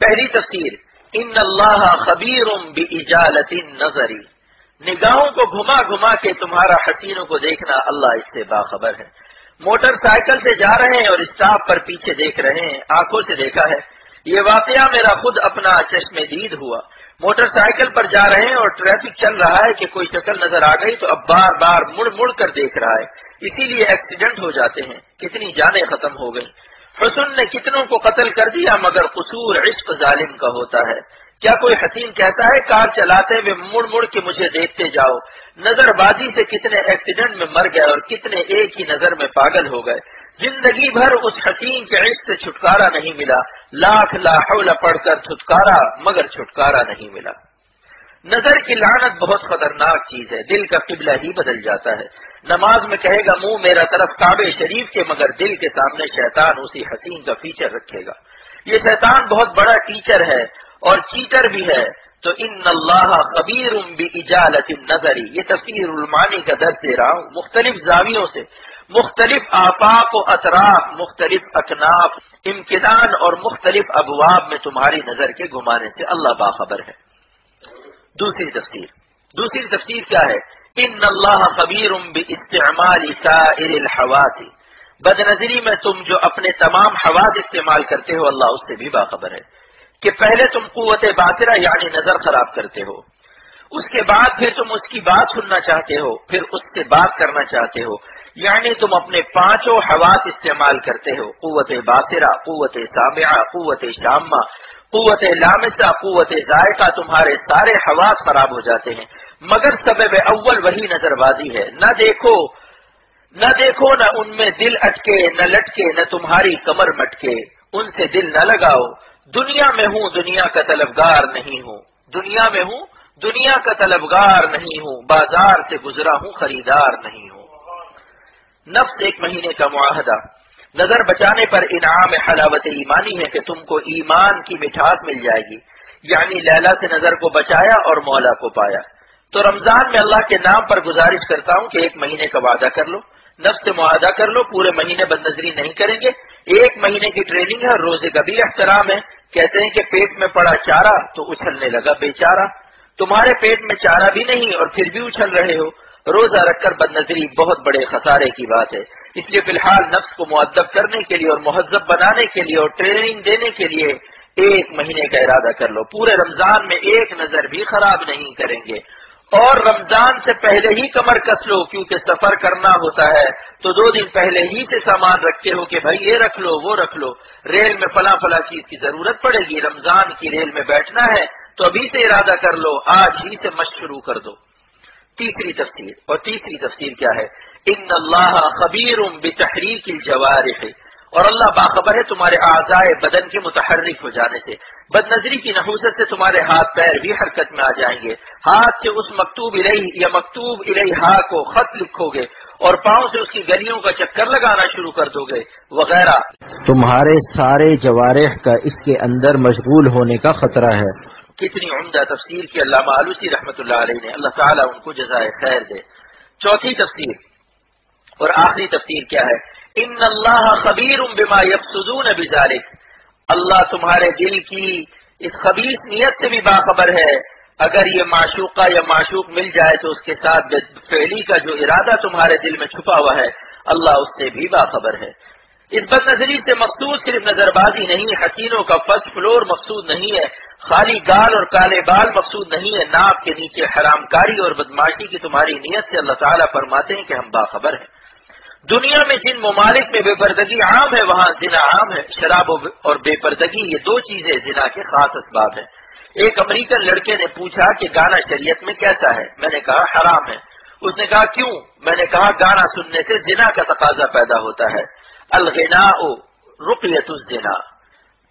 پہلی تفسیر ان اللہ خبیر باجالۃ النظر، نگاہوں کو گھما گھما کے تمہارا حسینوں کو دیکھنا اللہ اس سے باخبر ہے۔ موٹر سائیکل سے جا رہے ہیں اور اسٹاپ پر پیچھے دیکھ رہے ہیں، آنکھوں سے دیکھا ہے۔ یہ واقعہ میرا خود اپنا چشم دید ہوا۔ موٹر سائیکل پر جا رہے ہیں اور ٹریفک چل رہا ہے کہ کوئی شکل نظر آ گئی تو اب بار بار مڑ مڑ کر دیکھ رہا ہے، اسی لیے ایکسیڈنٹ ہو جاتے ہیں، کتنی جانیں ختم ہو گئیں۔ حسن نے کتنوں کو قتل کر دیا مگر قصور عشق ظالم کا ہوتا ہے۔ کیا کوئی حسین کہتا ہے کار چلاتے ہوئے مڑ مڑ کے مجھے دیکھتے جاؤ؟ نظر بازی سے کتنے ایکسیڈنٹ میں مر گئے اور کتنے ایک ہی نظر میں پاگل ہو گئے۔ زندگی بھر اس حسین کے عشق سے چھٹکارا نہیں ملا، لاکھ لا حول پڑھ کر چھٹکارا مگر چھٹکارا نہیں ملا۔ نظر کی لعنت بہت خطرناک چیز ہے، دل کا قبلہ ہی بدل جاتا ہے۔ نماز میں کہے گا منہ میرا طرف کعبہ شریف کے، مگر دل کے سامنے شیطان اسی حسین کا فیچر رکھے گا۔ یہ شیطان بہت بڑا ٹیچر ہے اور چیٹر بھی ہے۔ تو ان اللہ خبیر باجالۃ النظر، یہ تفسیر المعانی کا درس دے رہا ہوں، مختلف زاویوں سے، مختلف آفاق و اطراف، مختلف اکناف، امکان اور مختلف ابواب میں تمہاری نظر کے گھمانے سے اللہ باخبر ہے۔ دوسری تفسیر کیا ہے؟ ان اللہ خبیر باستعمال سائر الحواس، بد نظری میں تم جو اپنے تمام حواس استعمال کرتے ہو اللہ اس سے بھی باخبر ہے، کہ پہلے تم قوت باصرہ یعنی نظر خراب کرتے ہو، اس کے بعد پھر تم اس کی بات سننا چاہتے ہو، پھر اس سے بات کرنا چاہتے ہو، یعنی تم اپنے پانچوں حواس استعمال کرتے ہو، قوت باصرہ، قوت سامعہ، قوت شامہ، قوت لامسہ، قوت ذائقہ، تمہارے سارے حواس خراب ہو جاتے ہیں، مگر سبب اول وہی نظر بازی ہے۔ نہ دیکھو نہ ان میں دل اٹکے، نہ لٹکے، نہ تمہاری کمر مٹکے، ان سے دل نہ لگاؤ۔ دنیا میں ہوں دنیا کا طلبگار نہیں ہوں، دنیا میں ہوں دنیا کا طلبگار نہیں ہوں، بازار سے گزرا ہوں خریدار نہیں ہوں۔ نفس ایک مہینے کا معاہدہ، نظر بچانے پر انعام حلاوت ایمانی ہے کہ تم کو ایمان کی مٹھاس مل جائے گی، یعنی لیلا سے نظر کو بچایا اور مولا کو پایا۔ تو رمضان میں اللہ کے نام پر گزارش کرتا ہوں کہ ایک مہینے کا وعدہ کر لو، نفس سے معاہدہ کر لو، پورے مہینے بد نظری نہیں کریں گے، ایک مہینے کی ٹریننگ ہے، روزے کا بھی احترام ہے۔ کہتے ہیں کہ پیٹ میں پڑا چارہ تو اچھلنے لگا بیچارہ، تمہارے پیٹ میں چارہ بھی نہیں اور پھر بھی اچھل رہے ہو۔ روزہ رکھ کر بد نظری بہت بڑے خسارے کی بات ہے، اس لیے فی الحال نفس کو مؤدب کرنے کے لیے اور مہذب بنانے کے لیے اور ٹریننگ دینے کے لیے ایک مہینے کا ارادہ کر لو، پورے رمضان میں ایک نظر بھی خراب نہیں کریں گے، اور رمضان سے پہلے ہی کمر کس لو، کیونکہ سفر کرنا ہوتا ہے تو 2 دن پہلے ہی سے سامان رکھتے ہو کہ بھائی یہ رکھ لو وہ رکھ لو، ریل میں فلاں چیز کی ضرورت پڑے گی، رمضان کی ریل میں بیٹھنا ہے تو ابھی سے ارادہ کر لو، آج ہی سے مشق شروع کر دو۔ تیسری تفسیر کیا ہے؟ ان اللہ خبیر بتحریک الجوارح، اور اللہ باخبر ہے تمہارے اعضائے بدن کے متحرک ہو جانے سے۔ بد نظری کی نحوست سے تمہارے ہاتھ پیر بھی حرکت میں آ جائیں گے، ہاتھ سے اس مکتوب الیہ یا مکتوب الیہا کو خط لکھو گے اور پاؤں سے اس کی گلیوں کا چکر لگانا شروع کر دو گے وغیرہ۔ تمہارے سارے جوارح کا اس کے اندر مشغول ہونے کا خطرہ ہے۔ کتنی عمدہ تفسیر کی علامہ آلوسی رحمۃ اللہ علیہ نے، اللہ تعالیٰ ان کو جزائے خیر دے۔ چوتھی تفسیر اور آخری تفسیر کیا ہے؟ ان اللہ خبیر بما یفسدون بذلک، اللہ تمہارے دل کی اس خبیث نیت سے بھی باخبر ہے، اگر یہ معشوقہ یا معشوق مل جائے تو اس کے ساتھ فعلی کا جو ارادہ تمہارے دل میں چھپا ہوا ہے اللہ اس سے بھی باخبر ہے۔ اس بد نظری سے مقصود صرف نظر بازی نہیں، حسینوں کا فرسٹ فلور مقصود نہیں ہے، خالی گال اور کالے بال مقصود نہیں ہے، ناپ کے نیچے حرام کاری اور بدماشی کی تمہاری نیت سے اللہ تعالیٰ فرماتے ہیں کہ ہم باخبر ہیں۔ دنیا میں جن ممالک میں بے پردگی عام ہے وہاں زنا عام ہے، شراب اور بے پردگی یہ 2 چیزیں زنا کے خاص اسباب ہیں۔ ایک امریکن لڑکے نے پوچھا کہ گانا شریعت میں کیسا ہے؟ میں نے کہا حرام ہے۔ اس نے کہا کیوں؟ میں نے کہا گانا سننے سے زنا کا تقاضا پیدا ہوتا ہے، الغناء رقیۃ الزنا۔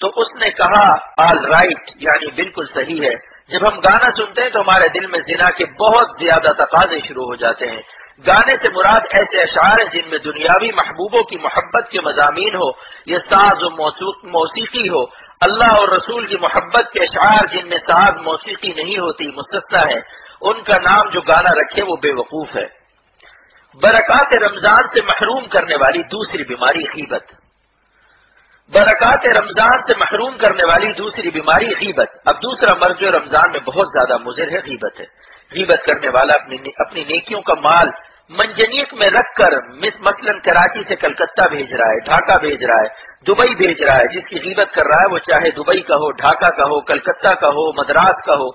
تو اس نے کہا آل رائٹ، یعنی بالکل صحیح ہے، جب ہم گانا سنتے ہیں تو ہمارے دل میں زنا کے بہت زیادہ تقاضے شروع ہو جاتے ہیں۔ گانے سے مراد ایسے اشعار ہیں جن میں دنیاوی محبوبوں کی محبت کے مضامین ہو، یہ ساز و موسیقی ہو، اللہ اور رسول کی محبت کے اشعار جن میں ساز موسیقی نہیں ہوتی مستثنیٰ ہے، ان کا نام جو گانا رکھے وہ بے وقوف ہے۔ برکات رمضان سے محروم کرنے والی دوسری بیماری غیبت، برکات رمضان سے محروم کرنے والی دوسری بیماری غیبت۔ اب دوسرا مرض جو رمضان میں بہت زیادہ مضر ہے غیبت ہے۔ غیبت کرنے والا اپنی نیکیوں کا مال منجنیق میں رکھ کر مثلا کراچی سے کلکتہ بھیج رہا ہے، ڈھاکہ بھیج رہا ہے، دبئی بھیج رہا ہے، جس کی غیبت کر رہا ہے وہ چاہے دبئی کا ہو، ڈھاکہ کا ہو، کلکتہ کا ہو، مدراس کا ہو،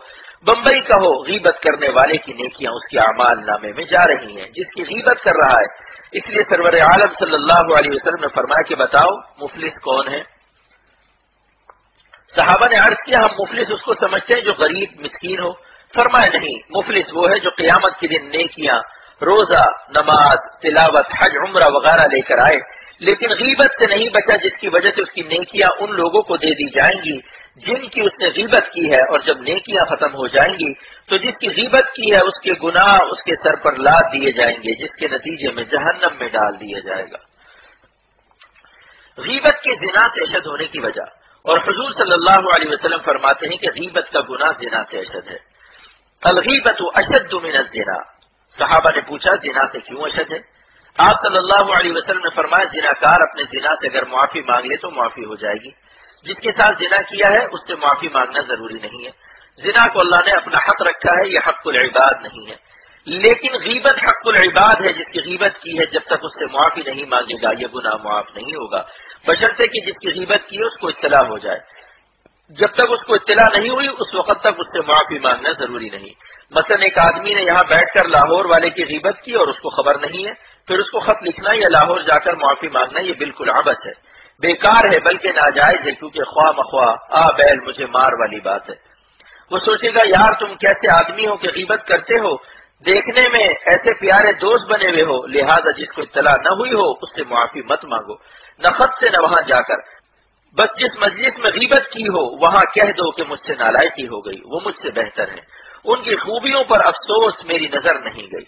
بمبئی کا ہو، غیبت کرنے والے کی نیکیاں اس کے اعمال نامے میں جا رہی ہیں جس کی غیبت کر رہا ہے۔ اس لیے سرور عالم صلی اللہ علیہ وسلم نے فرمایا کہ بتاؤ مفلس کون ہے؟ صحابہ نے عرض کیا ہم مفلس اس کو سمجھتے ہیں جو غریب مسکین ہو۔ فرمایا نہیں، مفلس وہ ہے جو قیامت کے دن نیکیاں، روزہ، نماز، تلاوت، حج، عمرہ وغیرہ لے کر آئے لیکن غیبت سے نہیں بچا، جس کی وجہ سے اس کی نیکیاں ان لوگوں کو دے دی جائیں گی جن کی اس نے غیبت کی ہے، اور جب نیکیاں ختم ہو جائیں گی تو جس کی غیبت کی ہے اس کے گناہ اس کے سر پر لاد دیے جائیں گے، جس کے نتیجے میں جہنم میں ڈال دیا جائے گا۔ غیبت کے زنا سے اشد ہونے کی وجہ، اور حضور صلی اللہ علیہ وسلم فرماتے ہیں کہ غیبت کا گناہ زنا سے اشد ہے۔ الغیبت اشد من الزنا، صحابہ نے پوچھا زنا سے کیوں اشد ہے؟ آپ صلی اللہ علیہ وسلم نے فرمایا زناکار اپنے زنا سے اگر معافی مانگ لے تو معافی ہو جائے گی، جس کے ساتھ زنا کیا ہے اس سے معافی مانگنا ضروری نہیں ہے۔ زنا کو اللہ نے اپنا حق رکھا ہے، یہ حق العباد نہیں ہے، لیکن غیبت حق العباد ہے۔ جس کی غیبت کی ہے جب تک اس سے معافی نہیں مانگے گا یہ گناہ معاف نہیں ہوگا، بشرطے کہ جس کی غیبت کی ہے اس کو اطلاع ہو جائے۔ جب تک اس کو اطلاع نہیں ہوئی اس وقت تک اس سے معافی مانگنا ضروری نہیں۔ مثلا ایک آدمی نے یہاں بیٹھ کر لاہور والے کی غیبت کی اور اس کو خبر نہیں ہے، پھر اس کو خط لکھنا یا لاہور جا کر معافی مانگنا یہ بالکل عبث ہے، بیکار ہے، بلکہ ناجائز ہے، کیونکہ خواہ مخواہ آ بیل مجھے مار والی بات ہے۔ وہ سوچے گا یار تم کیسے آدمی ہو کہ غیبت کرتے ہو، دیکھنے میں ایسے پیارے دوست بنے ہوئے ہو، لہٰذا جس کو اطلاع نہ ہوئی ہو اس سے معافی مت مانگو، نہ خط سے نہ وہاں جا کر، بس جس مجلس میں غیبت کی ہو وہاں کہہ دو کہ مجھ سے نالائقی ہو گئی، وہ مجھ سے بہتر ہے، ان کی خوبیوں پر افسوس میری نظر نہیں گئی۔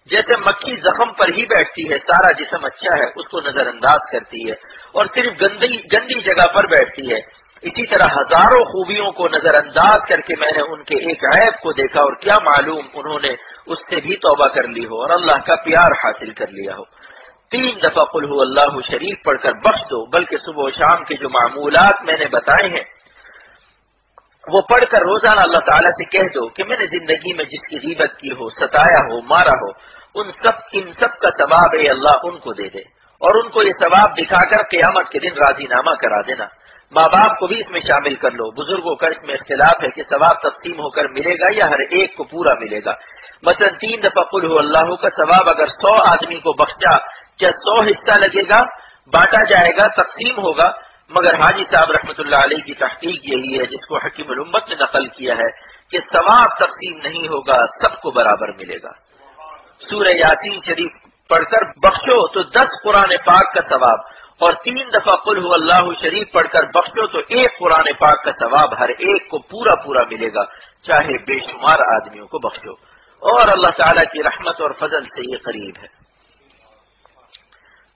جیسے مکھی زخم پر ہی بیٹھتی ہے، سارا جسم اچھا ہے اس کو نظر انداز کرتی ہے اور صرف گندی جگہ پر بیٹھتی ہے، اسی طرح ہزاروں خوبیوں کو نظر انداز کر کے میں نے ان کے ایک عیب کو دیکھا، اور کیا معلوم انہوں نے اس سے بھی توبہ کر لی ہو اور اللہ کا پیار حاصل کر لیا ہو۔ 3 دفعہ قل هو اللہ شریف پڑھ کر بخش دو، بلکہ صبح و شام کے جو معمولات میں نے بتائے ہیں وہ پڑھ کر روزانہ اللہ تعالیٰ سے کہہ دو کہ میں نے زندگی میں جس کی غیبت کی ہو، ستایا ہو، مارا ہو، ان سب کا ثواب اے اللہ ان کو دے دے، اور ان کو یہ ثواب دکھا کر قیامت کے دن راضی نامہ کرا دینا۔ ماں باپ کو بھی اس میں شامل کر لو، بزرگوں کا اس میں اختلاف ہے کہ ثواب تقسیم ہو کر ملے گا یا ہر ایک کو پورا ملے گا۔ مثلا 3 دفعہ قل هو اللہ کا ثواب اگر 100 آدمی کو بخشا، کیا 100 حصہ لگے گا، بانٹا جائے گا، تقسیم ہوگا؟ مگر حاجی صاحب رحمۃ اللہ علیہ کی تحقیق یہی ہے جس کو حکیم الامت نے نقل کیا ہے کہ ثواب تقسیم نہیں ہوگا، سب کو برابر ملے گا۔ سورہ یاسین شریف پڑھ کر بخشو تو 10 قرآن پاک کا ثواب، اور 3 دفعہ قل هو اللہ شریف پڑھ کر بخشو تو 1 قرآن پاک کا ثواب ہر ایک کو پورا پورا ملے گا، چاہے بے شمار آدمیوں کو بخشو، اور اللہ تعالیٰ کی رحمت اور فضل سے یہ قریب ہے۔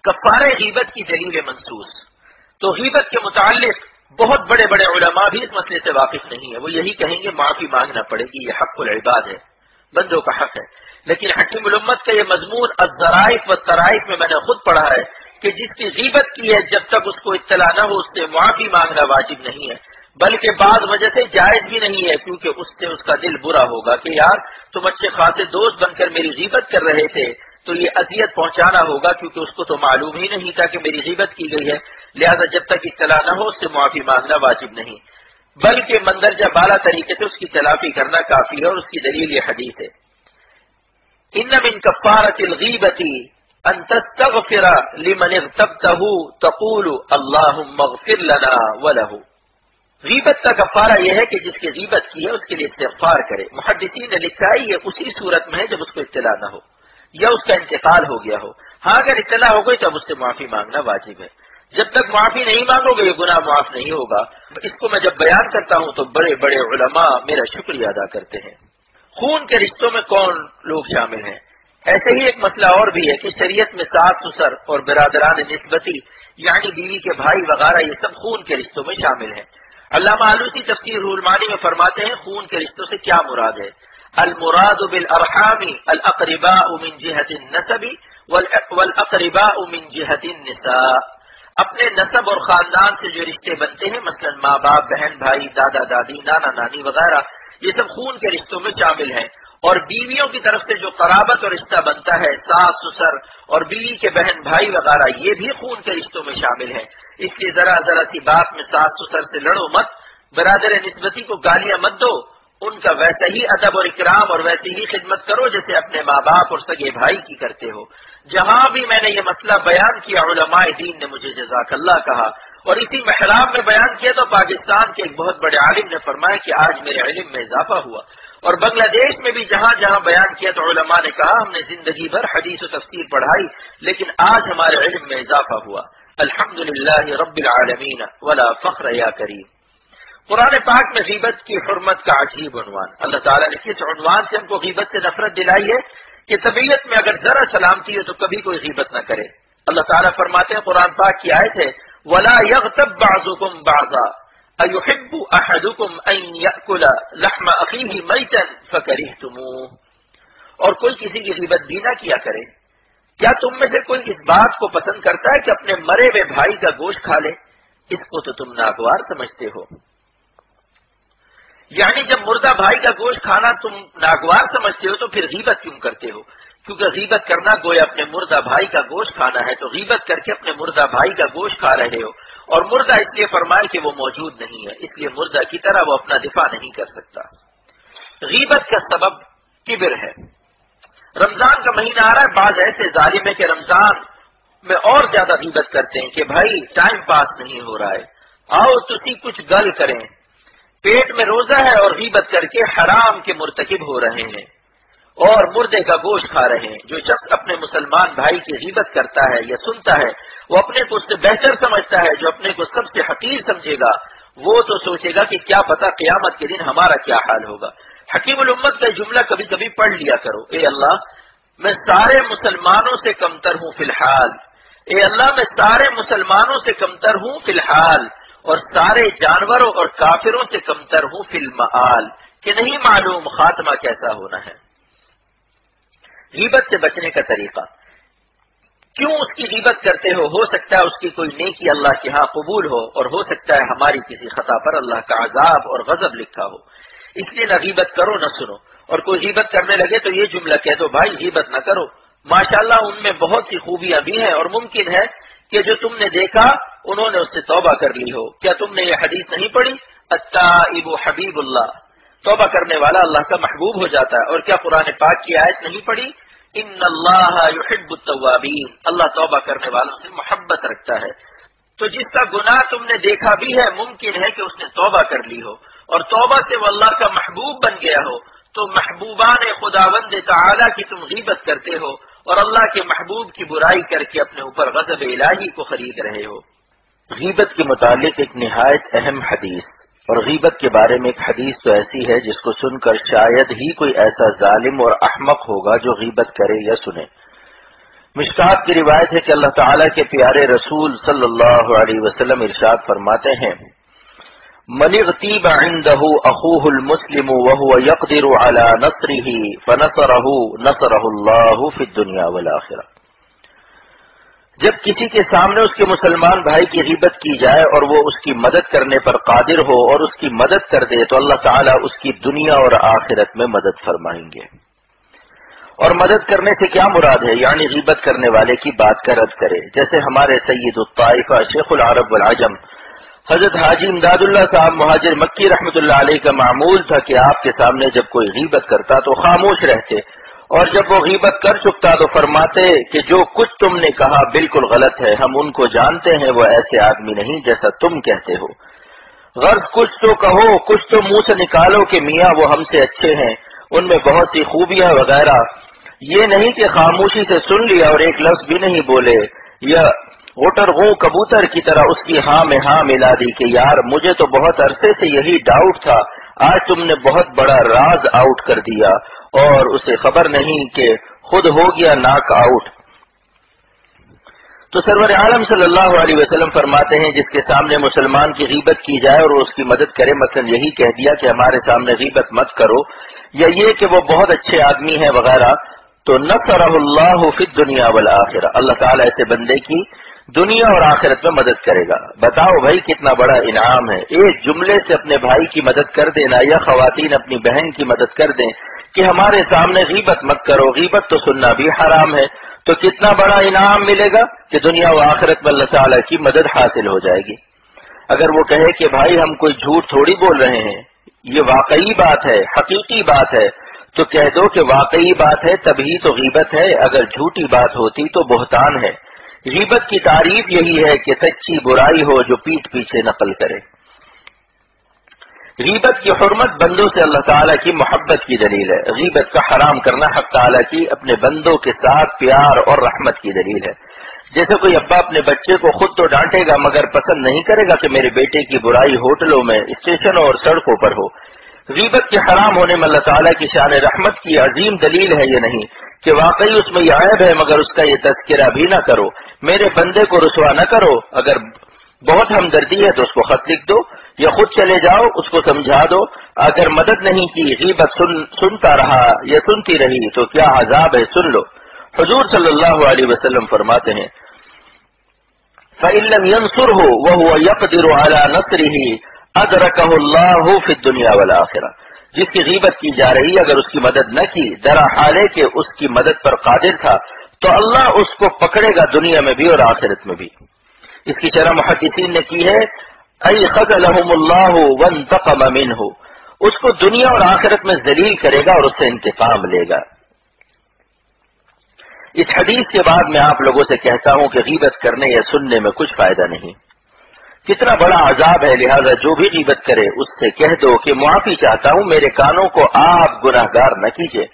کفارہ غیبت کی دلیل منصوص، تو غیبت کے متعلق بہت بڑے بڑے علماء بھی اس مسئلے سے واقف نہیں ہیں، وہ یہی کہیں گے معافی مانگنا پڑے گی، یہ حق العباد ہے، بندوں کا حق ہے۔ لیکن حکیم الامت کا یہ مضمون الظرائف والطرائف میں نے خود پڑھا ہے کہ جس کی غیبت کی ہے جب تک اس کو اطلاع نہ ہو اس سے معافی مانگنا واجب نہیں ہے، بلکہ بعض وجہ سے جائز بھی نہیں ہے، کیونکہ اس سے اس کا دل برا ہوگا کہ یار تم اچھے خاصے دوست بن کر میری غیبت کر رہے تھے، تو یہ اذیت پہنچانا ہوگا کیونکہ اس کو تو معلوم ہی نہیں تھا کہ میری غیبت کی گئی ہے، لہذا جب تک اطلاع نہ ہو اس سے معافی مانگنا واجب نہیں، بلکہ مندرجہ بالا طریقے سے اس کی تلافی کرنا کافی ہے، اور اس کی دلیل یہ حدیث ہے ان من کفارۃ الغیبۃ ان تستغفر لمن اغتبته تقول اللهم اغفر لنا وله۔ غیبت کا کفارہ یہ ہے کہ جس کی غیبت کی ہے اس کے لیے استغفار کرے۔ محدثین نے لکھا ہے یہ اسی صورت میں ہے جب اس کو اطلاع نہ ہو یا اس کا انتقال ہو گیا ہو، ہاں اگر اطلاع ہو گئی تو اب اس سے معافی مانگنا واجب ہے، جب تک معافی نہیں مانگو گے یہ گناہ معاف نہیں ہوگا۔ اس کو میں جب بیان کرتا ہوں تو بڑے بڑے علماء میرا شکریہ ادا کرتے ہیں۔ خون کے رشتوں میں کون لوگ شامل ہیں؟ ایسے ہی ایک مسئلہ اور بھی ہے کہ شریعت میں ساس سسر اور برادران نسبتی یعنی بیوی کے بھائی وغیرہ یہ سب خون کے رشتوں میں شامل ہیں۔ علامہ آلوسی تفسیر روح المعانی میں فرماتے ہیں خون کے رشتوں سے کیا مراد ہے؟ المراد بالارحام الاقرباء من جهة النسب والاقرباء من جهة النساء، اپنے نسب اور خاندان سے جو رشتے بنتے ہیں، مثلا ماں باپ، بہن بھائی، دادا دادی، نانا نانی وغیرہ، یہ سب خون کے رشتوں میں شامل ہیں۔ اور بیویوں کی طرف سے جو قرابت اور رشتہ بنتا ہے، ساس سسر اور بیوی کے بہن بھائی وغیرہ، یہ بھی خون کے رشتوں میں شامل ہیں۔ اس لیے ذرا سی بات میں ساس سسر سے لڑو مت، برادر نسبتی کو گالیاں مت دو، ان کا ویسا ہی ادب اور اکرام اور ویسے ہی خدمت کرو جیسے اپنے ماں باپ اور سگے بھائی کی کرتے ہو۔ جہاں بھی میں نے یہ مسئلہ بیان کیا علماء دین نے مجھے جزاک اللہ کہا، اور اسی محراب میں بیان کیا تو پاکستان کے ایک بہت بڑے عالم نے فرمایا کہ آج میرے علم میں اضافہ ہوا، اور بنگلہ دیش میں بھی جہاں جہاں بیان کیا تو علماء نے کہا ہم نے زندگی بھر حدیث و تفسیر پڑھائی لیکن آج ہمارے علم میں اضافہ ہوا۔ الحمدللہ رب العالمین ولا فخر یا کریم۔ قرآن پاک میں غیبت کی حرمت کا عجیب عنوان، اللہ تعالیٰ نے کس عنوان سے ہم کو غیبت سے نفرت دلائی ہے کہ طبیعت میں اگر ذرا سلامتی ہو تو کبھی کوئی غیبت نہ کرے۔ اللہ تعالیٰ فرماتے ہیں، قرآن پاک کی آیت ہے، وَلَا يَغْتَبْ بَعْضُكُمْ بَعْضًا أَيُحِبُّ أَحَدُكُمْ أَن يَأْكُلَ لَحْمَ أَخِيهِ مَيْتًا فَكَرِهْتُمُوهُ، اور کوئی کسی کی غیبت بھی نہ کیا کرے۔ کیا تم میں سے کوئی اس بات کو پسند کرتا ہے کہ اپنے مرے ہوئے بھائی کا گوشت کھا لے؟ اس کو تو تم ناگوار سمجھتے ہو۔ یعنی جب مردہ بھائی کا گوشت کھانا تم ناگوار سمجھتے ہو تو پھر غیبت کیوں کرتے ہو؟ کیونکہ غیبت کرنا گویا اپنے مردہ بھائی کا گوشت کھانا ہے، تو غیبت کر کے اپنے مردہ بھائی کا گوشت کھا رہے ہو، اور مردہ اس لیے فرمائے کہ وہ موجود نہیں ہے، اس لیے مردہ کی طرح وہ اپنا دفاع نہیں کر سکتا۔ غیبت کا سبب کبر ہے۔ رمضان کا مہینہ آ رہا ہے، بعض ایسے ظالم ہے کہ رمضان میں اور زیادہ غیبت کرتے ہیں کہ بھائی ٹائم پاس نہیں ہو رہا ہے، آؤ تسی کچھ گل کریں، پیٹ میں روزہ ہے اور غیبت کر کے حرام کے مرتکب ہو رہے ہیں اور مردے کا گوشت کھا رہے ہیں۔ جو شخص اپنے مسلمان بھائی کی غیبت کرتا ہے یا سنتا ہے، وہ اپنے کو اس سے بہتر سمجھتا ہے۔ جو اپنے کو سب سے حقیر سمجھے گا وہ تو سوچے گا کہ کیا پتا قیامت کے دن ہمارا کیا حال ہوگا۔ حکیم الامت کا جملہ کبھی کبھی پڑھ لیا کرو، اے اللہ میں سارے مسلمانوں سے کمتر ہوں فی الحال، اے اللہ میں سارے مسلمانوں سے کمتر ہوں فی الحال، اور سارے جانوروں اور کافروں سے کمتر ہوں فی المآل، کہ نہیں معلوم خاتمہ کیسا ہونا ہے۔ غیبت سے بچنے کا طریقہ، کیوں اس کی غیبت کرتے ہو سکتا ہے اس کی کوئی نیکی اللہ کے ہاں قبول ہو، اور ہو سکتا ہے ہماری کسی خطا پر اللہ کا عذاب اور غضب لکھا ہو، اس لیے نہ غیبت کرو نہ سنو۔ اور کوئی غیبت کرنے لگے تو یہ جملہ کہہ دو، بھائی غیبت نہ کرو، ماشاءاللہ ان میں بہت سی خوبیاں بھی ہیں، اور ممکن ہے کہ جو تم نے دیکھا انہوں نے اس سے توبہ کر لی ہو۔ کیا تم نے یہ حدیث نہیں پڑھی، التائب حبیب اللہ، توبہ کرنے والا اللہ کا محبوب ہو جاتا ہے؟ اور کیا قرآن پاک کی آیت نہیں پڑھی، ان اللہ یحب التوابین، اللہ توبہ کرنے والوں سے محبت رکھتا ہے؟ تو جس کا گناہ تم نے دیکھا بھی ہے ممکن ہے کہ اس نے توبہ کر لی ہو، اور توبہ سے وہ اللہ کا محبوب بن گیا ہو، تو محبوبان خداوند تعالی کی تم غیبت کرتے ہو اور اللہ کے محبوب کی برائی کر کے اپنے اوپر غضب الہی کو خرید رہے ہو۔ غیبت کے متعلق ایک نہایت اہم حدیث، اور غیبت کے بارے میں ایک حدیث تو ایسی ہے جس کو سن کر شاید ہی کوئی ایسا ظالم اور احمق ہوگا جو غیبت کرے یا سنے۔ مشکات کی روایت ہے کہ اللہ تعالیٰ کے پیارے رسول صلی اللہ علیہ وسلم ارشاد فرماتے ہیں، من اغتیب عنده اخوه المسلم وهو يقدر على نصره فنصره اللہ فی الدنیا والآخرہ۔ جب کسی کے سامنے اس کے مسلمان بھائی کی غیبت کی جائے اور وہ اس کی مدد کرنے پر قادر ہو اور اس کی مدد کر دے تو اللہ تعالیٰ اس کی دنیا اور آخرت میں مدد فرمائیں گے۔ اور مدد کرنے سے کیا مراد ہے؟ یعنی غیبت کرنے والے کی بات کا رد کرے، جیسے ہمارے سید الطائفہ شیخ العرب والعجم حضرت حاجی امداد اللہ صاحب مہاجر مکی رحمۃ اللہ علیہ کا معمول تھا کہ آپ کے سامنے جب کوئی غیبت کرتا تو خاموش رہتے، اور جب وہ غیبت کر چکتا تو فرماتے کہ جو کچھ تم نے کہا بالکل غلط ہے، ہم ان کو جانتے ہیں، وہ ایسے آدمی نہیں جیسا تم کہتے ہو، غرض کچھ تو کہو، کچھ تو منہ سے نکالو کہ میاں وہ ہم سے اچھے ہیں، ان میں بہت سی خوبیاں وغیرہ، یہ نہیں کہ خاموشی سے سن لیا اور ایک لفظ بھی نہیں بولے، یا غٹر غوں کبوتر کی طرح اس کی ہاں میں ہاں ملا دی کہ یار مجھے تو بہت عرصے سے یہی ڈاؤٹ تھا، آج تم نے بہت بڑا راز آؤٹ کر دیا، اور اسے خبر نہیں کہ خود ہو گیا ناک آؤٹ۔ تو سرور عالم صلی اللہ علیہ وسلم فرماتے ہیں جس کے سامنے مسلمان کی غیبت کی جائے اور اس کی مدد کرے، مثلا یہی کہہ دیا کہ ہمارے سامنے غیبت مت کرو، یا یہ کہ وہ بہت اچھے آدمی ہیں وغیرہ، تو نصرہ اللہ فی الدنیا والآخرہ، اللہ تعالیٰ ایسے بندے کی دنیا اور آخرت میں مدد کرے گا۔ بتاؤ بھائی کتنا بڑا انعام ہے، ایک جملے سے اپنے بھائی کی مدد کر دینا، یا خواتین اپنی بہن کی مدد کر دیں کہ ہمارے سامنے غیبت مت کرو، غیبت تو سننا بھی حرام ہے، تو کتنا بڑا انعام ملے گا کہ دنیا و آخرت میں اللہ تعالیٰ کی مدد حاصل ہو جائے گی۔ اگر وہ کہے کہ بھائی ہم کوئی جھوٹ تھوڑی بول رہے ہیں، یہ واقعی بات ہے، حقیقی بات ہے، تو کہہ دو کہ واقعی بات ہے تبھی تو غیبت ہے، اگر جھوٹی بات ہوتی تو بہتان ہے۔ غیبت کی تعریف یہی ہے کہ سچی برائی ہو جو پیٹھ پیچھے نقل کرے۔ غیبت کی حرمت بندوں سے اللہ تعالیٰ کی محبت کی دلیل ہے، غیبت کا حرام کرنا حق تعالیٰ کی اپنے بندوں کے ساتھ پیار اور رحمت کی دلیل ہے۔ جیسے کوئی ابا اپنے بچے کو خود تو ڈانٹے گا مگر پسند نہیں کرے گا کہ میرے بیٹے کی برائی ہوٹلوں میں، اسٹیشنوں اور سڑکوں پر ہو۔ غیبت کے حرام ہونے میں اللہ تعالیٰ کی شان رحمت کی عظیم دلیل ہے یہ نہیں کہ واقعی اس میں یہ عیب ہے مگر اس کا یہ تذکرہ بھی نہ کرو۔ میرے بندے کو رسوا نہ کرو، اگر بہت ہمدردی ہے تو اس کو خط لکھ دو یا خود چلے جاؤ اس کو سمجھا دو۔ اگر مدد نہیں کی، غیبت سنتا رہا یا سنتی رہی تو کیا عذاب ہے، سن لو۔ حضور صلی اللہ علیہ وسلم فرماتے ہیں فَإِن لَّمْ يَنصُرْهُ وَهُوَ يَقْدِرُ عَلَى نَصْرِهِ أَدْرَكَهُ اللَّهُ فِي الدُّنْيَا وَالْآخِرَةِ، جس کی غیبت کی جا رہی اگر اس کی مدد نہ کی، درا حالے کہ اس کی مدد پر قادر تھا، تو اللہ اس کو پکڑے گا دنیا میں بھی اور آخرت میں بھی۔ اس کی شرح محدثین نے کی ہے أَيْ خَذَلَهُمُ اللَّهُ وَانْتَقَمَ مِنْهُ، اس کو دنیا اور آخرت میں ذلیل کرے گا اور اس سے انتقام لے گا۔ اس حدیث کے بعد میں آپ لوگوں سے کہتا ہوں کہ غیبت کرنے یا سننے میں کچھ فائدہ نہیں، کتنا بڑا عذاب ہے، لہذا جو بھی غیبت کرے اس سے کہہ دو کہ معافی چاہتا ہوں، میرے کانوں کو آپ گناہگار نہ کیجیے،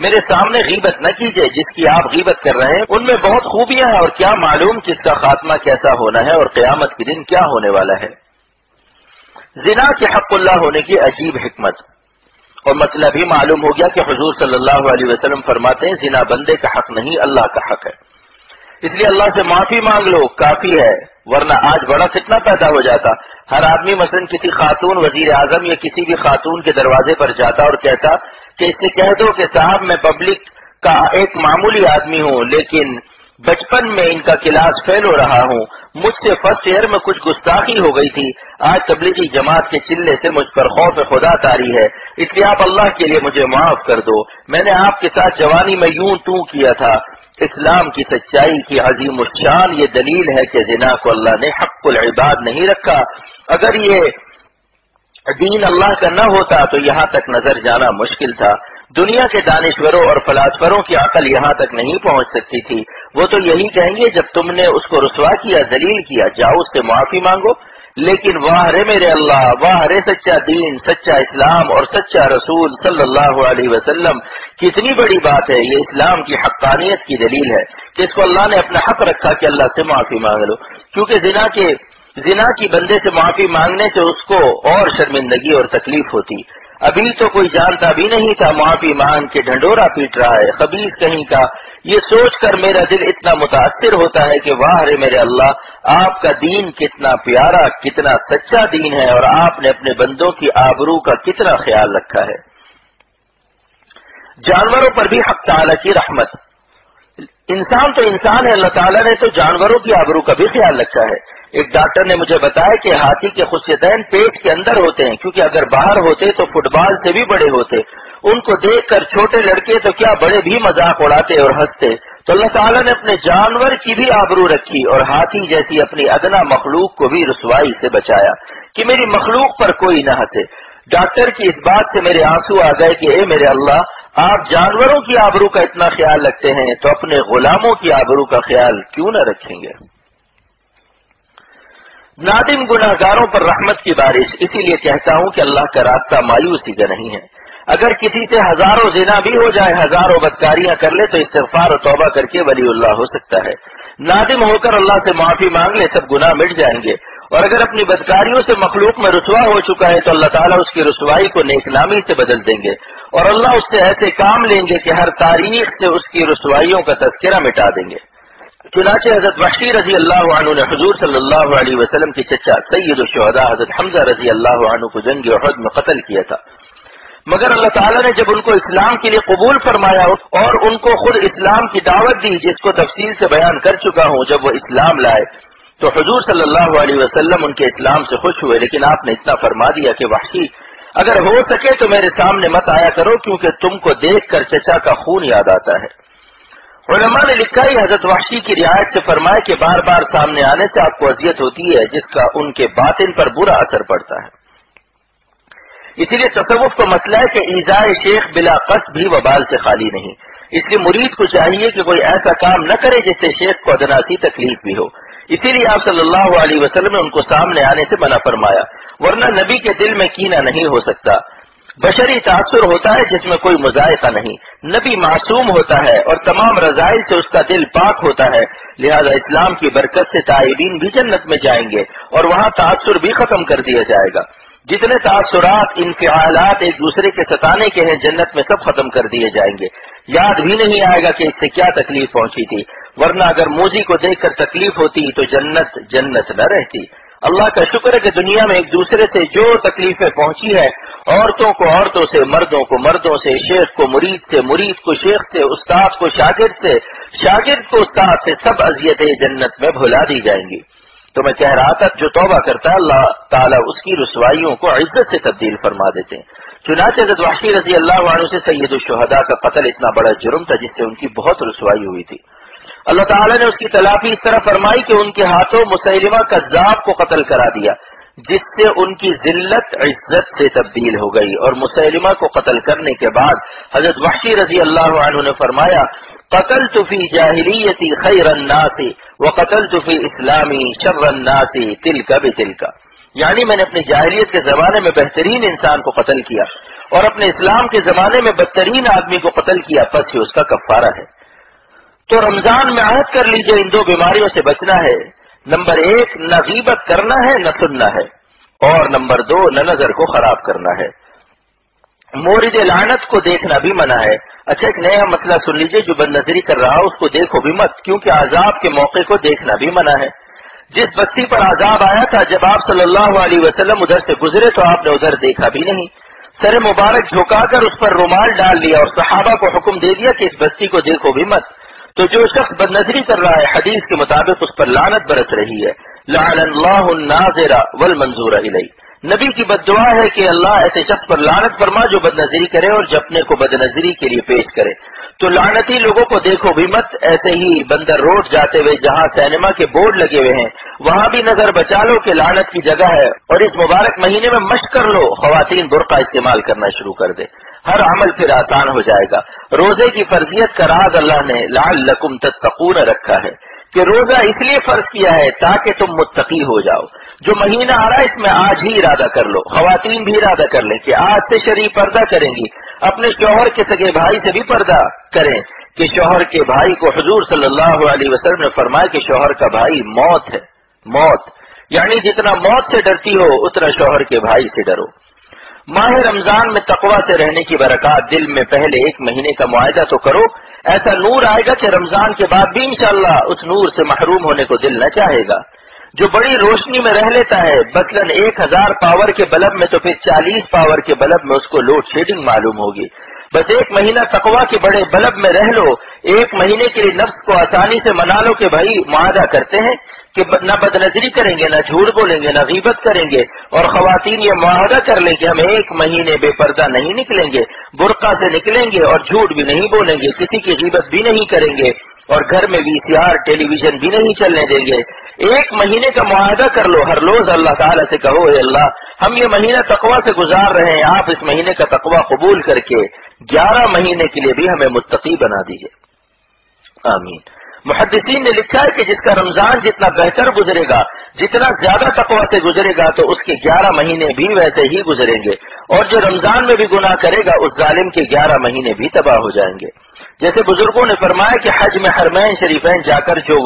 میرے سامنے غیبت نہ کیجیے، جس کی آپ غیبت کر رہے ہیں ان میں بہت خوبیاں ہیں اور کیا معلوم کس کا خاتمہ کیسا ہونا ہے اور قیامت کے دن کیا ہونے والا ہے۔ زنا کے حق اللہ ہونے کی عجیب حکمت اور مسئلہ بھی معلوم ہو گیا کہ حضور صلی اللہ علیہ وسلم فرماتے ہیں زنا بندے کا حق نہیں، اللہ کا حق ہے، اس لیے اللہ سے معافی مانگ لو کافی ہے، ورنہ آج بڑا فتنہ پیدا ہو جاتا۔ ہر آدمی مثلا کسی خاتون وزیر اعظم یا کسی بھی خاتون کے دروازے پر جاتا اور کہتا کہ اس سے کہہ دو کہ صاحب میں پبلک کا ایک معمولی آدمی ہوں لیکن بچپن میں ان کا کلاس فیل ہو رہا ہوں، مجھ سے فرسٹ ایئر میں کچھ گستاخی ہو گئی تھی، آج تبلیغی جماعت کے چلنے سے مجھ پر خوف خدا طاری ہے، اس لیے آپ اللہ کے لیے مجھے معاف کر دو، میں نے آپ کے ساتھ جوانی میں یوں تو کیا تھا۔ اسلام کی سچائی کی عظیم الشان یہ دلیل ہے کہ زنا کو اللہ نے حق العباد نہیں رکھا، اگر یہ دین اللہ کا نہ ہوتا تو یہاں تک نظر جانا مشکل تھا، دنیا کے دانشوروں اور فلاسفروں کی عقل یہاں تک نہیں پہنچ سکتی تھی، وہ تو یہی کہیں گے جب تم نے اس کو رسوا کیا، ذلیل کیا، جاؤ اس سے معافی مانگو، لیکن واہ رے میرے اللہ، واہ رے سچا دین، سچا اسلام اور سچا رسول صلی اللہ علیہ وسلم، کتنی بڑی بات ہے، یہ اسلام کی حقانیت کی دلیل ہے کہ اس کو اللہ نے اپنا حق رکھا کہ اللہ سے معافی مانگ لو، کیونکہ زنا کی بندے سے معافی مانگنے سے اس کو اور شرمندگی اور تکلیف ہوتی، ابھی تو کوئی جانتا بھی نہیں تھا، معافی مانگ کے ڈھنڈورا پیٹ رہا ہے، خبیث کہیں کا، یہ سوچ کر میرا دل اتنا متاثر ہوتا ہے کہ واہ رے میرے اللہ، آپ کا دین کتنا پیارا، کتنا سچا دین ہے اور آپ نے اپنے بندوں کی آبرو کا کتنا خیال رکھا ہے۔ جانوروں پر بھی حق تعالی کی رحمت، انسان تو انسان ہے، اللہ تعالیٰ نے تو جانوروں کی آبرو کا بھی خیال رکھا ہے۔ ایک ڈاکٹر نے مجھے بتایا کہ ہاتھی کے خصیتین پیٹ کے اندر ہوتے ہیں، کیونکہ اگر باہر ہوتے تو فٹ بال سے بھی بڑے ہوتے، ان کو دیکھ کر چھوٹے لڑکے تو کیا بڑے بھی مذاق اڑاتے اور ہنستے، تو اللہ تعالیٰ نے اپنے جانور کی بھی آبرو رکھی اور ہاتھی جیسی اپنی ادنا مخلوق کو بھی رسوائی سے بچایا کہ میری مخلوق پر کوئی نہ ہنسے۔ ڈاکٹر کی اس بات سے میرے آنسو آ گئے کہ اے میرے اللہ، آپ جانوروں کی آبرو کا اتنا خیال رکھتے ہیں تو اپنے غلاموں کی آبرو کا خیال کیوں نہ رکھیں گے۔ نادم گناہگاروں پر رحمت کی بارش، اسی لیے کہتا ہوں کہ اللہ کا راستہ مایوسی کا نہیں ہے، اگر کسی سے ہزاروں زنا بھی ہو جائے، ہزاروں بدکاریاں کر لے تو استغفار و توبہ کر کے ولی اللہ ہو سکتا ہے، نادم ہو کر اللہ سے معافی مانگ لے، سب گناہ مٹ جائیں گے، اور اگر اپنی بدکاریوں سے مخلوق میں رسوا ہو چکا ہے تو اللہ تعالیٰ اس کی رسوائی کو نیک نامی سے بدل دیں گے اور اللہ اس سے ایسے کام لیں گے کہ ہر تاریخ سے اس کی رسوائیوں کا تذکرہ مٹا دیں گے۔ چنانچہ حضرت وحشی رضی اللہ عنہ نے حضور صلی اللہ علیہ وسلم کی چچا سید الشہداء حضرت حمزہ رضی اللہ عنہ کو جنگ احد میں قتل کیا تھا، مگر اللہ تعالیٰ نے جب ان کو اسلام کے لیے قبول فرمایا اور ان کو خود اسلام کی دعوت دی، جس کو تفصیل سے بیان کر چکا ہوں، جب وہ اسلام لائے تو حضور صلی اللہ علیہ وسلم ان کے اسلام سے خوش ہوئے، لیکن آپ نے اتنا فرما دیا کہ وحشی اگر ہو سکے تو میرے سامنے مت آیا کرو، کیونکہ تم کو دیکھ کر چچا کا خون یاد آتا ہے۔ علماء نے لکھا ہے حضرت وحشی کی رعایت سے فرمایا کہ بار بار سامنے آنے سے آپ کو اذیت ہوتی ہے جس کا ان کے باطن پر برا اثر پڑتا ہے، اسی لیے تصوف کا مسئلہ ہے کہ ایذائے شیخ بلا قصد بھی وبال سے خالی نہیں، اس لیے مرید کو چاہیے کہ کوئی ایسا کام نہ کرے جس سے شیخ کو ادنا سی تکلیف بھی ہو، اسی لیے آپ صلی اللہ علیہ وسلم نے ان کو سامنے آنے سے منع فرمایا، ورنہ نبی کے دل میں کینہ نہیں ہو سکتا۔ بشری تاثر ہوتا ہے جس میں کوئی مذائقہ نہیں. نبی معصوم ہوتا ہے اور تمام رذائل سے اس کا دل پاک ہوتا ہے، لہذا اسلام کی برکت سے تائبین بھی جنت میں جائیں گے اور وہاں تاثر بھی ختم کر دیا جائے گا. جتنے تاثرات انفعالات ایک دوسرے کے ستانے کے ہیں جنت میں سب ختم کر دیے جائیں گے. یاد بھی نہیں آئے گا کہ اس سے کیا تکلیف پہنچی تھی، ورنہ اگر موذی کو دیکھ کر تکلیف ہوتی تو جنت جنت نہ رہتی. اللہ کا شکر ہے کہ دنیا میں ایک دوسرے سے جو تکلیفیں پہنچی ہے، عورتوں کو عورتوں سے، مردوں کو مردوں سے، شیخ کو مرید سے، مرید کو شیخ سے، استاد کو شاگرد سے، شاگرد کو استاد سے، سب اذیتیں جنت میں بھلا دی جائیں گی. تو میں کہہ رہا تھا جو توبہ کرتا ہے اللہ تعالیٰ اس کی رسوائیوں کو عزت سے تبدیل فرما دیتے ہیں. چنانچہ حضرت وحشی رضی اللہ عنہ سے سید الشہداء کا قتل اتنا بڑا جرم تھا جس سے ان کی بہت رسوائی ہوئی تھی. اللہ تعالیٰ نے اس کی تلافی اس طرح فرمائی کہ ان کے ہاتھوں مسیلمہ کذاب کو قتل کرا دیا، جس سے ان کی ذلت عزت سے تبدیل ہو گئی. اور مسیلمہ کو قتل کرنے کے بعد حضرت وحشی رضی اللہ عنہ نے فرمایا قتلت فی جاہلیتی خیر الناس وقتلت فی اسلامی شر الناس تلک بتلک، یعنی میں نے اپنی جاہلیت کے زمانے میں بہترین انسان کو قتل کیا اور اپنے اسلام کے زمانے میں بدترین آدمی کو قتل کیا، پس یہ اس کا کفارہ ہے. تو رمضان میں عہد کر لیجئے ان دو بیماریوں سے بچنا ہے. نمبر 1 نہ غیبت کرنا ہے نہ سننا ہے، اور نمبر 2 نہ نظر کو خراب کرنا ہے. مورد لعنت کو دیکھنا بھی منع ہے. اچھا ایک نیا مسئلہ سن لیجئے، جو بد نظری کر رہا ہو اس کو دیکھو بھی مت، کیونکہ عذاب کے موقع کو دیکھنا بھی منع ہے. جس بستی پر عذاب آیا تھا جب آپ صلی اللہ علیہ وسلم ادھر سے گزرے تو آپ نے ادھر دیکھا بھی نہیں، سر مبارک جھکا کر اس پر رومال ڈال لیا اور صحابہ کو حکم دے دیا کہ اس بستی کو دیکھو بھی مت. تو جو شخص بد نظری کر رہا ہے حدیث کے مطابق اس پر لعنت برس رہی ہے. لعن اللہ الناظر والمنظور الیہ، نبی کی بد دعا ہے کہ اللہ ایسے شخص پر لعنت فرما جو بد نظری کرے اور جپنے کو بد نظری کے لیے پیش کرے. تو لعنتی لوگوں کو دیکھو بھی مت. ایسے ہی بندر روڈ جاتے ہوئے جہاں سینما کے بورڈ لگے ہوئے ہیں وہاں بھی نظر بچا لو کہ لعنت کی جگہ ہے، اور اس مبارک مہینے میں مشق کر لو خواتین برقع استعمال کرنا شروع کر دے، ہر عمل پھر آسان ہو جائے گا. روزے کی فرضیت کا راز اللہ نے لعلکم تتقون رکھا ہے کہ روزہ اس لیے فرض کیا ہے تاکہ تم متقی ہو جاؤ. جو مہینہ آ رہا ہے اس میں آج ہی ارادہ کر لو، خواتین بھی ارادہ کر لیں کہ آج سے شرعی پردہ کریں گی، اپنے شوہر کے سگے بھائی سے بھی پردہ کریں کہ شوہر کے بھائی کو حضور صلی اللہ علیہ وسلم نے فرمایا کہ شوہر کا بھائی موت ہے. موت یعنی جتنا موت سے ڈرتی ہو اتنا شوہر کے بھائی سے ڈرو. ماہ رمضان میں تقویٰ سے رہنے کی برکات دل میں پہلے 1 مہینے کا معاہدہ تو کرو، ایسا نور آئے گا کہ رمضان کے بعد بھی انشاءاللہ اس نور سے محروم ہونے کو دل نہ چاہے گا. جو بڑی روشنی میں رہ لیتا ہے مثلاً 1000 پاور کے بلب میں تو پھر 40 پاور کے بلب میں اس کو لوڈ شیڈنگ معلوم ہوگی. بس 1 مہینہ تقویٰ کے بڑے بلب میں رہ لو، 1 مہینے کے لیے نفس کو آسانی سے منا لو کہ بھائی معاہدہ کرتے ہیں کہ نہ بد نظری کریں گے، نہ جھوٹ بولیں گے، نہ غیبت کریں گے، اور خواتین یہ معاہدہ کر لیں کہ ہم 1 مہینے بے پردہ نہیں نکلیں گے، برقع سے نکلیں گے اور جھوٹ بھی نہیں بولیں گے، کسی کی غیبت بھی نہیں کریں گے، اور گھر میں VCR ٹیلی ویژن بھی نہیں چلنے دیں گے. 1 مہینے کا معاہدہ کر لو. ہر روز اللہ تعالیٰ سے کہو اے اللہ ہم یہ مہینہ تقویٰ سے گزار رہے ہیں، آپ اس مہینے کا تقویٰ قبول کر کے 11 مہینے کے لیے بھی ہمیں متقی بنا دیجئے. آمین. محدثین نے لکھا ہے کہ جس کا رمضان جتنا بہتر گزرے گا، جتنا زیادہ تقویٰ سے گزرے گا تو اس کے 11 مہینے بھی ویسے ہی گزریں گے، اور جو رمضان میں بھی گناہ کرے گا اس ظالم کے 11 مہینے بھی تباہ ہو جائیں گے. جیسے بزرگوں نے فرمایا کہ حج میں حرمین شریفین جا کر جو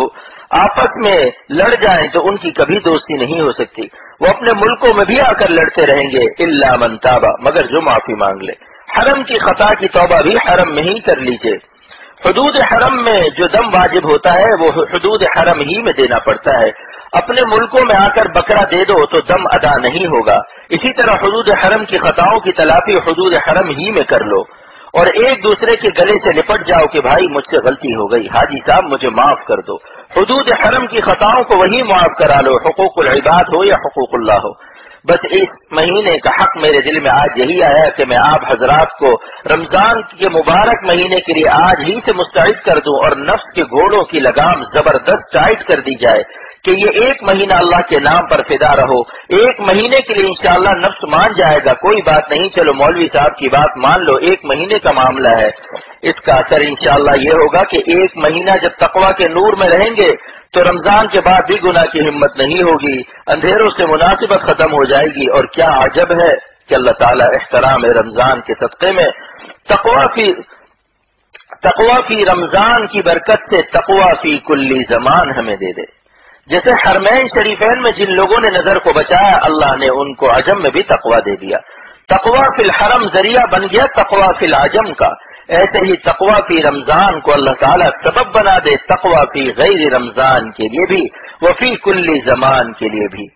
آپس میں لڑ جائیں تو ان کی کبھی دوستی نہیں ہو سکتی، وہ اپنے ملکوں میں بھی آ کر لڑتے رہیں گے الا من تابا، مگر جو معافی مانگ لے. حرم کی خطا کی توبہ بھی حرم میں ہی کر لیجئے. حدود حرم میں جو دم واجب ہوتا ہے وہ حدود حرم ہی میں دینا پڑتا ہے. اپنے ملکوں میں آ کر بکرا دے دو تو دم ادا نہیں ہوگا. اسی طرح حدود حرم کی خطاؤں کی تلافی حدود حرم ہی میں کر لو، اور ایک دوسرے کے گلے سے لپٹ جاؤ کہ بھائی مجھ سے غلطی ہو گئی، حاجی صاحب مجھے معاف کر دو. حدود حرم کی خطاؤں کو وہی معاف کرا لو، حقوق العباد ہو یا حقوق اللہ ہو. بس اس مہینے کا حق میرے دل میں آج یہی آیا کہ میں آپ حضرات کو رمضان کے مبارک مہینے کے لیے آج ہی سے مستعد کر دوں، اور نفس کے گھوڑوں کی لگام زبردست ٹائٹ کر دی جائے کہ یہ 1 مہینہ اللہ کے نام پر فدا رہو. 1 مہینے کے لیے انشاءاللہ نفس مان جائے گا، کوئی بات نہیں، چلو مولوی صاحب کی بات مان لو، 1 مہینے کا معاملہ ہے. اس کا اثر انشاءاللہ یہ ہوگا کہ 1 مہینہ جب تقویٰ کے نور میں رہیں گے تو رمضان کے بعد بھی گناہ کی ہمت نہیں ہوگی، اندھیروں سے مناسبت ختم ہو جائے گی. اور کیا عجب ہے کہ اللہ تعالیٰ احترام رمضان کے صدقے میں تقوی فی رمضان کی برکت سے تقوی فی کلی زمان ہمیں دے دے. جیسے حرمین شریفین میں جن لوگوں نے نظر کو بچایا اللہ نے ان کو عجم میں بھی تقوی دے دیا. تقوی فی الحرم ذریعہ بن گیا تقوی فی العجم کا. ایسے ہی تقوی فی رمضان کو اللہ تعالیٰ سبب بنا دے تقوی فی غیر رمضان کے لیے بھی وفی کلی زمان کے لیے بھی.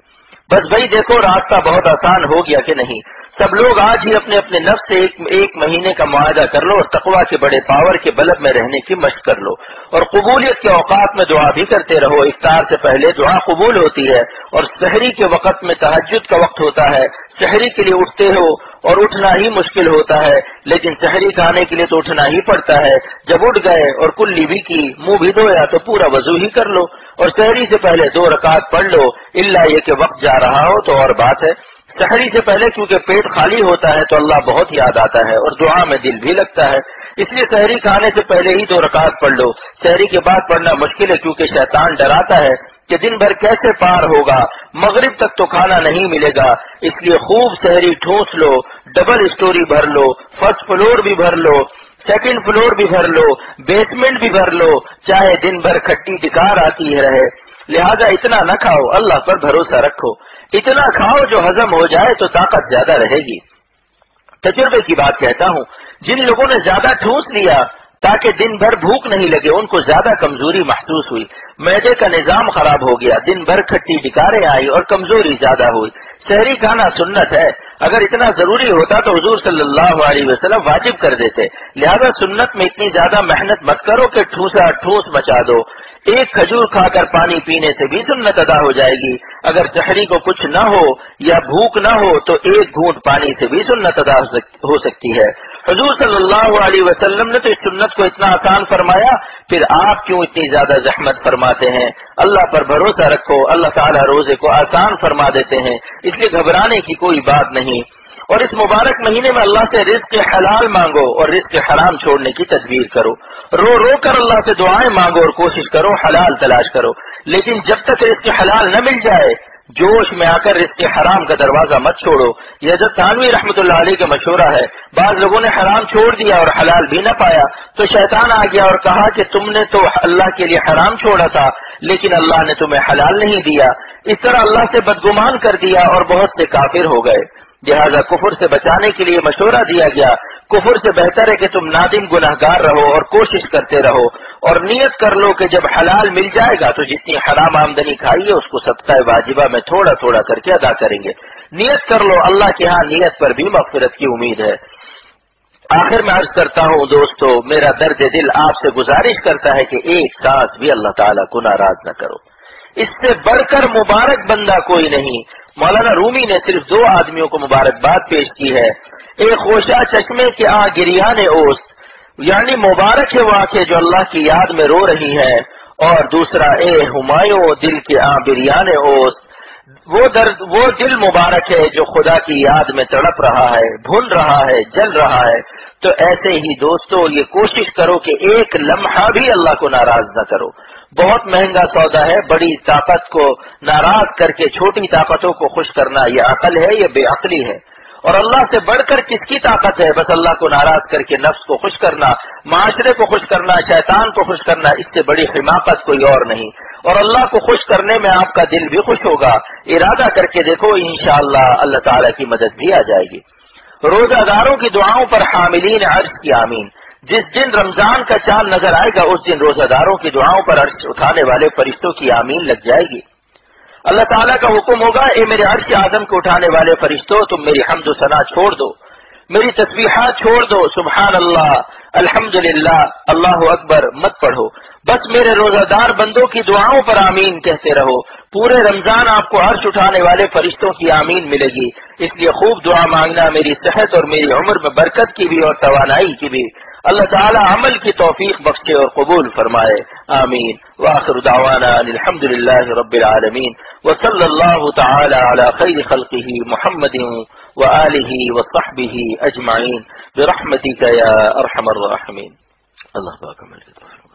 بس بھائی دیکھو راستہ بہت آسان ہو گیا کہ نہیں. سب لوگ آج ہی اپنے اپنے نفس سے ایک مہینے کا معاہدہ کر لو اور تقوی کے بڑے پاور کے بلب میں رہنے کی مشق کر لو اور قبولیت کے اوقات میں دعا بھی کرتے رہو. افطار سے پہلے دعا قبول ہوتی ہے اور سحری کے وقت میں تہجد کا وقت ہوتا ہے. سحری کے لیے اٹھتے ہو اور اٹھنا ہی مشکل ہوتا ہے لیکن سحری کھانے کے لیے تو اٹھنا ہی پڑتا ہے. جب اٹھ گئے اور کلی بھی کی منہ بھی دھویا تو پورا وضو ہی کر لو اور سحری سے پہلے 2 رکعت پڑھ لو. الا یہ کہ وقت جا رہا ہو تو اور بات ہے. سحری سے پہلے کیونکہ پیٹ خالی ہوتا ہے تو اللہ بہت یاد آتا ہے اور دعا میں دل بھی لگتا ہے. اس لیے سحری کھانے سے پہلے ہی 2 رکعت پڑھ لو. سحری کے بعد پڑھنا مشکل ہے کیونکہ شیطان ڈراتا ہے کہ دن بھر کیسے پار ہوگا, مغرب تک تو کھانا نہیں ملے گا. اس لیے خوب سحری ٹھوس لو, ڈبل اسٹوری بھر لو, فرسٹ فلور بھی بھر لو, سیکنڈ فلور بھی بھر لو, بیسمنٹ بھی بھر لو, چاہے دن بھر کھٹی ڈکار آتی رہے. لہذا اتنا نہ کھاؤ, اللہ پر بھروسہ رکھو. اتنا کھاؤ جو ہضم ہو جائے تو طاقت زیادہ رہے گی. تجربے کی بات کہتا ہوں, جن لوگوں نے زیادہ ٹھوس لیا تاکہ دن بھر بھوک نہیں لگے ان کو زیادہ کمزوری محسوس ہوئی. معدے کا نظام خراب ہو گیا, دن بھر کھٹی ڈکاریں آئی اور کمزوری زیادہ ہوئی. سحری کھانا سنت ہے, اگر اتنا ضروری ہوتا تو حضور صلی اللہ علیہ وسلم واجب کر دیتے. لہذا سنت میں اتنی زیادہ محنت مت کرو کہ ٹھوسا ٹھوس مچا دو. ایک کھجور کھا کر پانی پینے سے بھی سنت ادا ہو جائے گی. اگر سحری کو کچھ نہ ہو یا بھوک نہ ہو تو ایک گھونٹ پانی سے بھی سنت ادا ہو سکتی ہے. حضور صلی اللہ علیہ وسلم نے تو اس سنت کو اتنا آسان فرمایا, پھر آپ کیوں اتنی زیادہ زحمت فرماتے ہیں؟ اللہ پر بھروسہ رکھو, اللہ تعالیٰ روزے کو آسان فرما دیتے ہیں, اس لیے گھبرانے کی کوئی بات نہیں. اور اس مبارک مہینے میں اللہ سے رزق حلال مانگو اور رزق حرام چھوڑنے کی تدبیر کرو. رو رو کر اللہ سے دعائیں مانگو اور کوشش کرو حلال تلاش کرو. لیکن جب تک رزق حلال نہ مل جائے جوش میں آ کر رزق حرام کا دروازہ مت چھوڑو. یہ حضرت تھانوی رحمۃ اللہ علیہ کا مشورہ ہے. بعض لوگوں نے حرام چھوڑ دیا اور حلال بھی نہ پایا تو شیطان آ گیا اور کہا کہ تم نے تو اللہ کے لیے حرام چھوڑا تھا لیکن اللہ نے تمہیں حلال نہیں دیا. اس طرح اللہ سے بدگمان کر دیا اور بہت سے کافر ہو گئے. لہذا کفر سے بچانے کے لیے مشورہ دیا گیا. کفر سے بہتر ہے کہ تم نادم گناہگار رہو اور کوشش کرتے رہو اور نیت کر لو کہ جب حلال مل جائے گا تو جتنی حرام آمدنی کھائی ہے اس کو صدقہ واجبہ میں تھوڑا تھوڑا کر کے ادا کریں گے. نیت کر لو, اللہ کے ہاں نیت پر بھی مغفرت کی امید ہے. آخر میں عرض کرتا ہوں دوستو, میرا درد دل آپ سے گزارش کرتا ہے کہ ایک سانس بھی اللہ تعالیٰ کو ناراض نہ کرو. اس سے بڑھ کر مبارک بندہ کوئی نہیں. مولانا رومی نے صرف 2 آدمیوں کو مبارکباد پیش کی ہے. ایک خوشا چشمے کے گریان اوس, یعنی مبارک ہے وہ آنکھیں جو اللہ کی یاد میں رو رہی ہیں, اور دوسرا اے ہمایوں دل کے بریان اوس, وہ دل مبارک ہے جو خدا کی یاد میں تڑپ رہا ہے, بھن رہا ہے, جل رہا ہے. تو ایسے ہی دوستو یہ کوشش کرو کہ ایک لمحہ بھی اللہ کو ناراض نہ کرو. بہت مہنگا سودا ہے. بڑی طاقت کو ناراض کر کے چھوٹی طاقتوں کو خوش کرنا یہ عقل ہے, یہ بے عقلی ہے. اور اللہ سے بڑھ کر کس کی طاقت ہے؟ بس اللہ کو ناراض کر کے نفس کو خوش کرنا, معاشرے کو خوش کرنا, شیطان کو خوش کرنا, اس سے بڑی حماقت کوئی اور نہیں. اور اللہ کو خوش کرنے میں آپ کا دل بھی خوش ہوگا. ارادہ کر کے دیکھو, انشاءاللہ اللہ تعالیٰ کی مدد بھی آ جائے گی. روزہ داروں کی دعاؤں پر حاملین عرش کی آمین. جس دن رمضان کا چاند نظر آئے گا اس دن روزہ داروں کی دعاؤں پر عرش اٹھانے والے فرشتوں کی آمین لگ جائے گی. اللہ تعالیٰ کا حکم ہوگا, اے میرے عرش اعظم کو اٹھانے والے فرشتوں, تم میری حمد و ثنا چھوڑ دو, میری تسبیحات چھوڑ دو, سبحان اللہ, الحمدللہ, اللہ اکبر مت پڑھو. بس میرے روزہ دار بندوں کی دعاؤں پر آمین کہتے رہو. پورے رمضان آپ کو عرش اٹھانے والے فرشتوں کی آمین ملے گی. اس لیے خوب دعا مانگنا, میری صحت اور میری عمر میں برکت کی بھی اور توانائی کی بھی. اللہ تعالی عمل کی توفیق بخشے اور قبول فرمائے, آمین. وآخر دعوانا الحمد للہ رب العالمین, وصلی اللہ تعالی علی خیر خلقہ محمد وآلہ وصحبہ اجمعین برحمتک یا ارحم الراحمین. اللہ پاک عمل کی توفیق.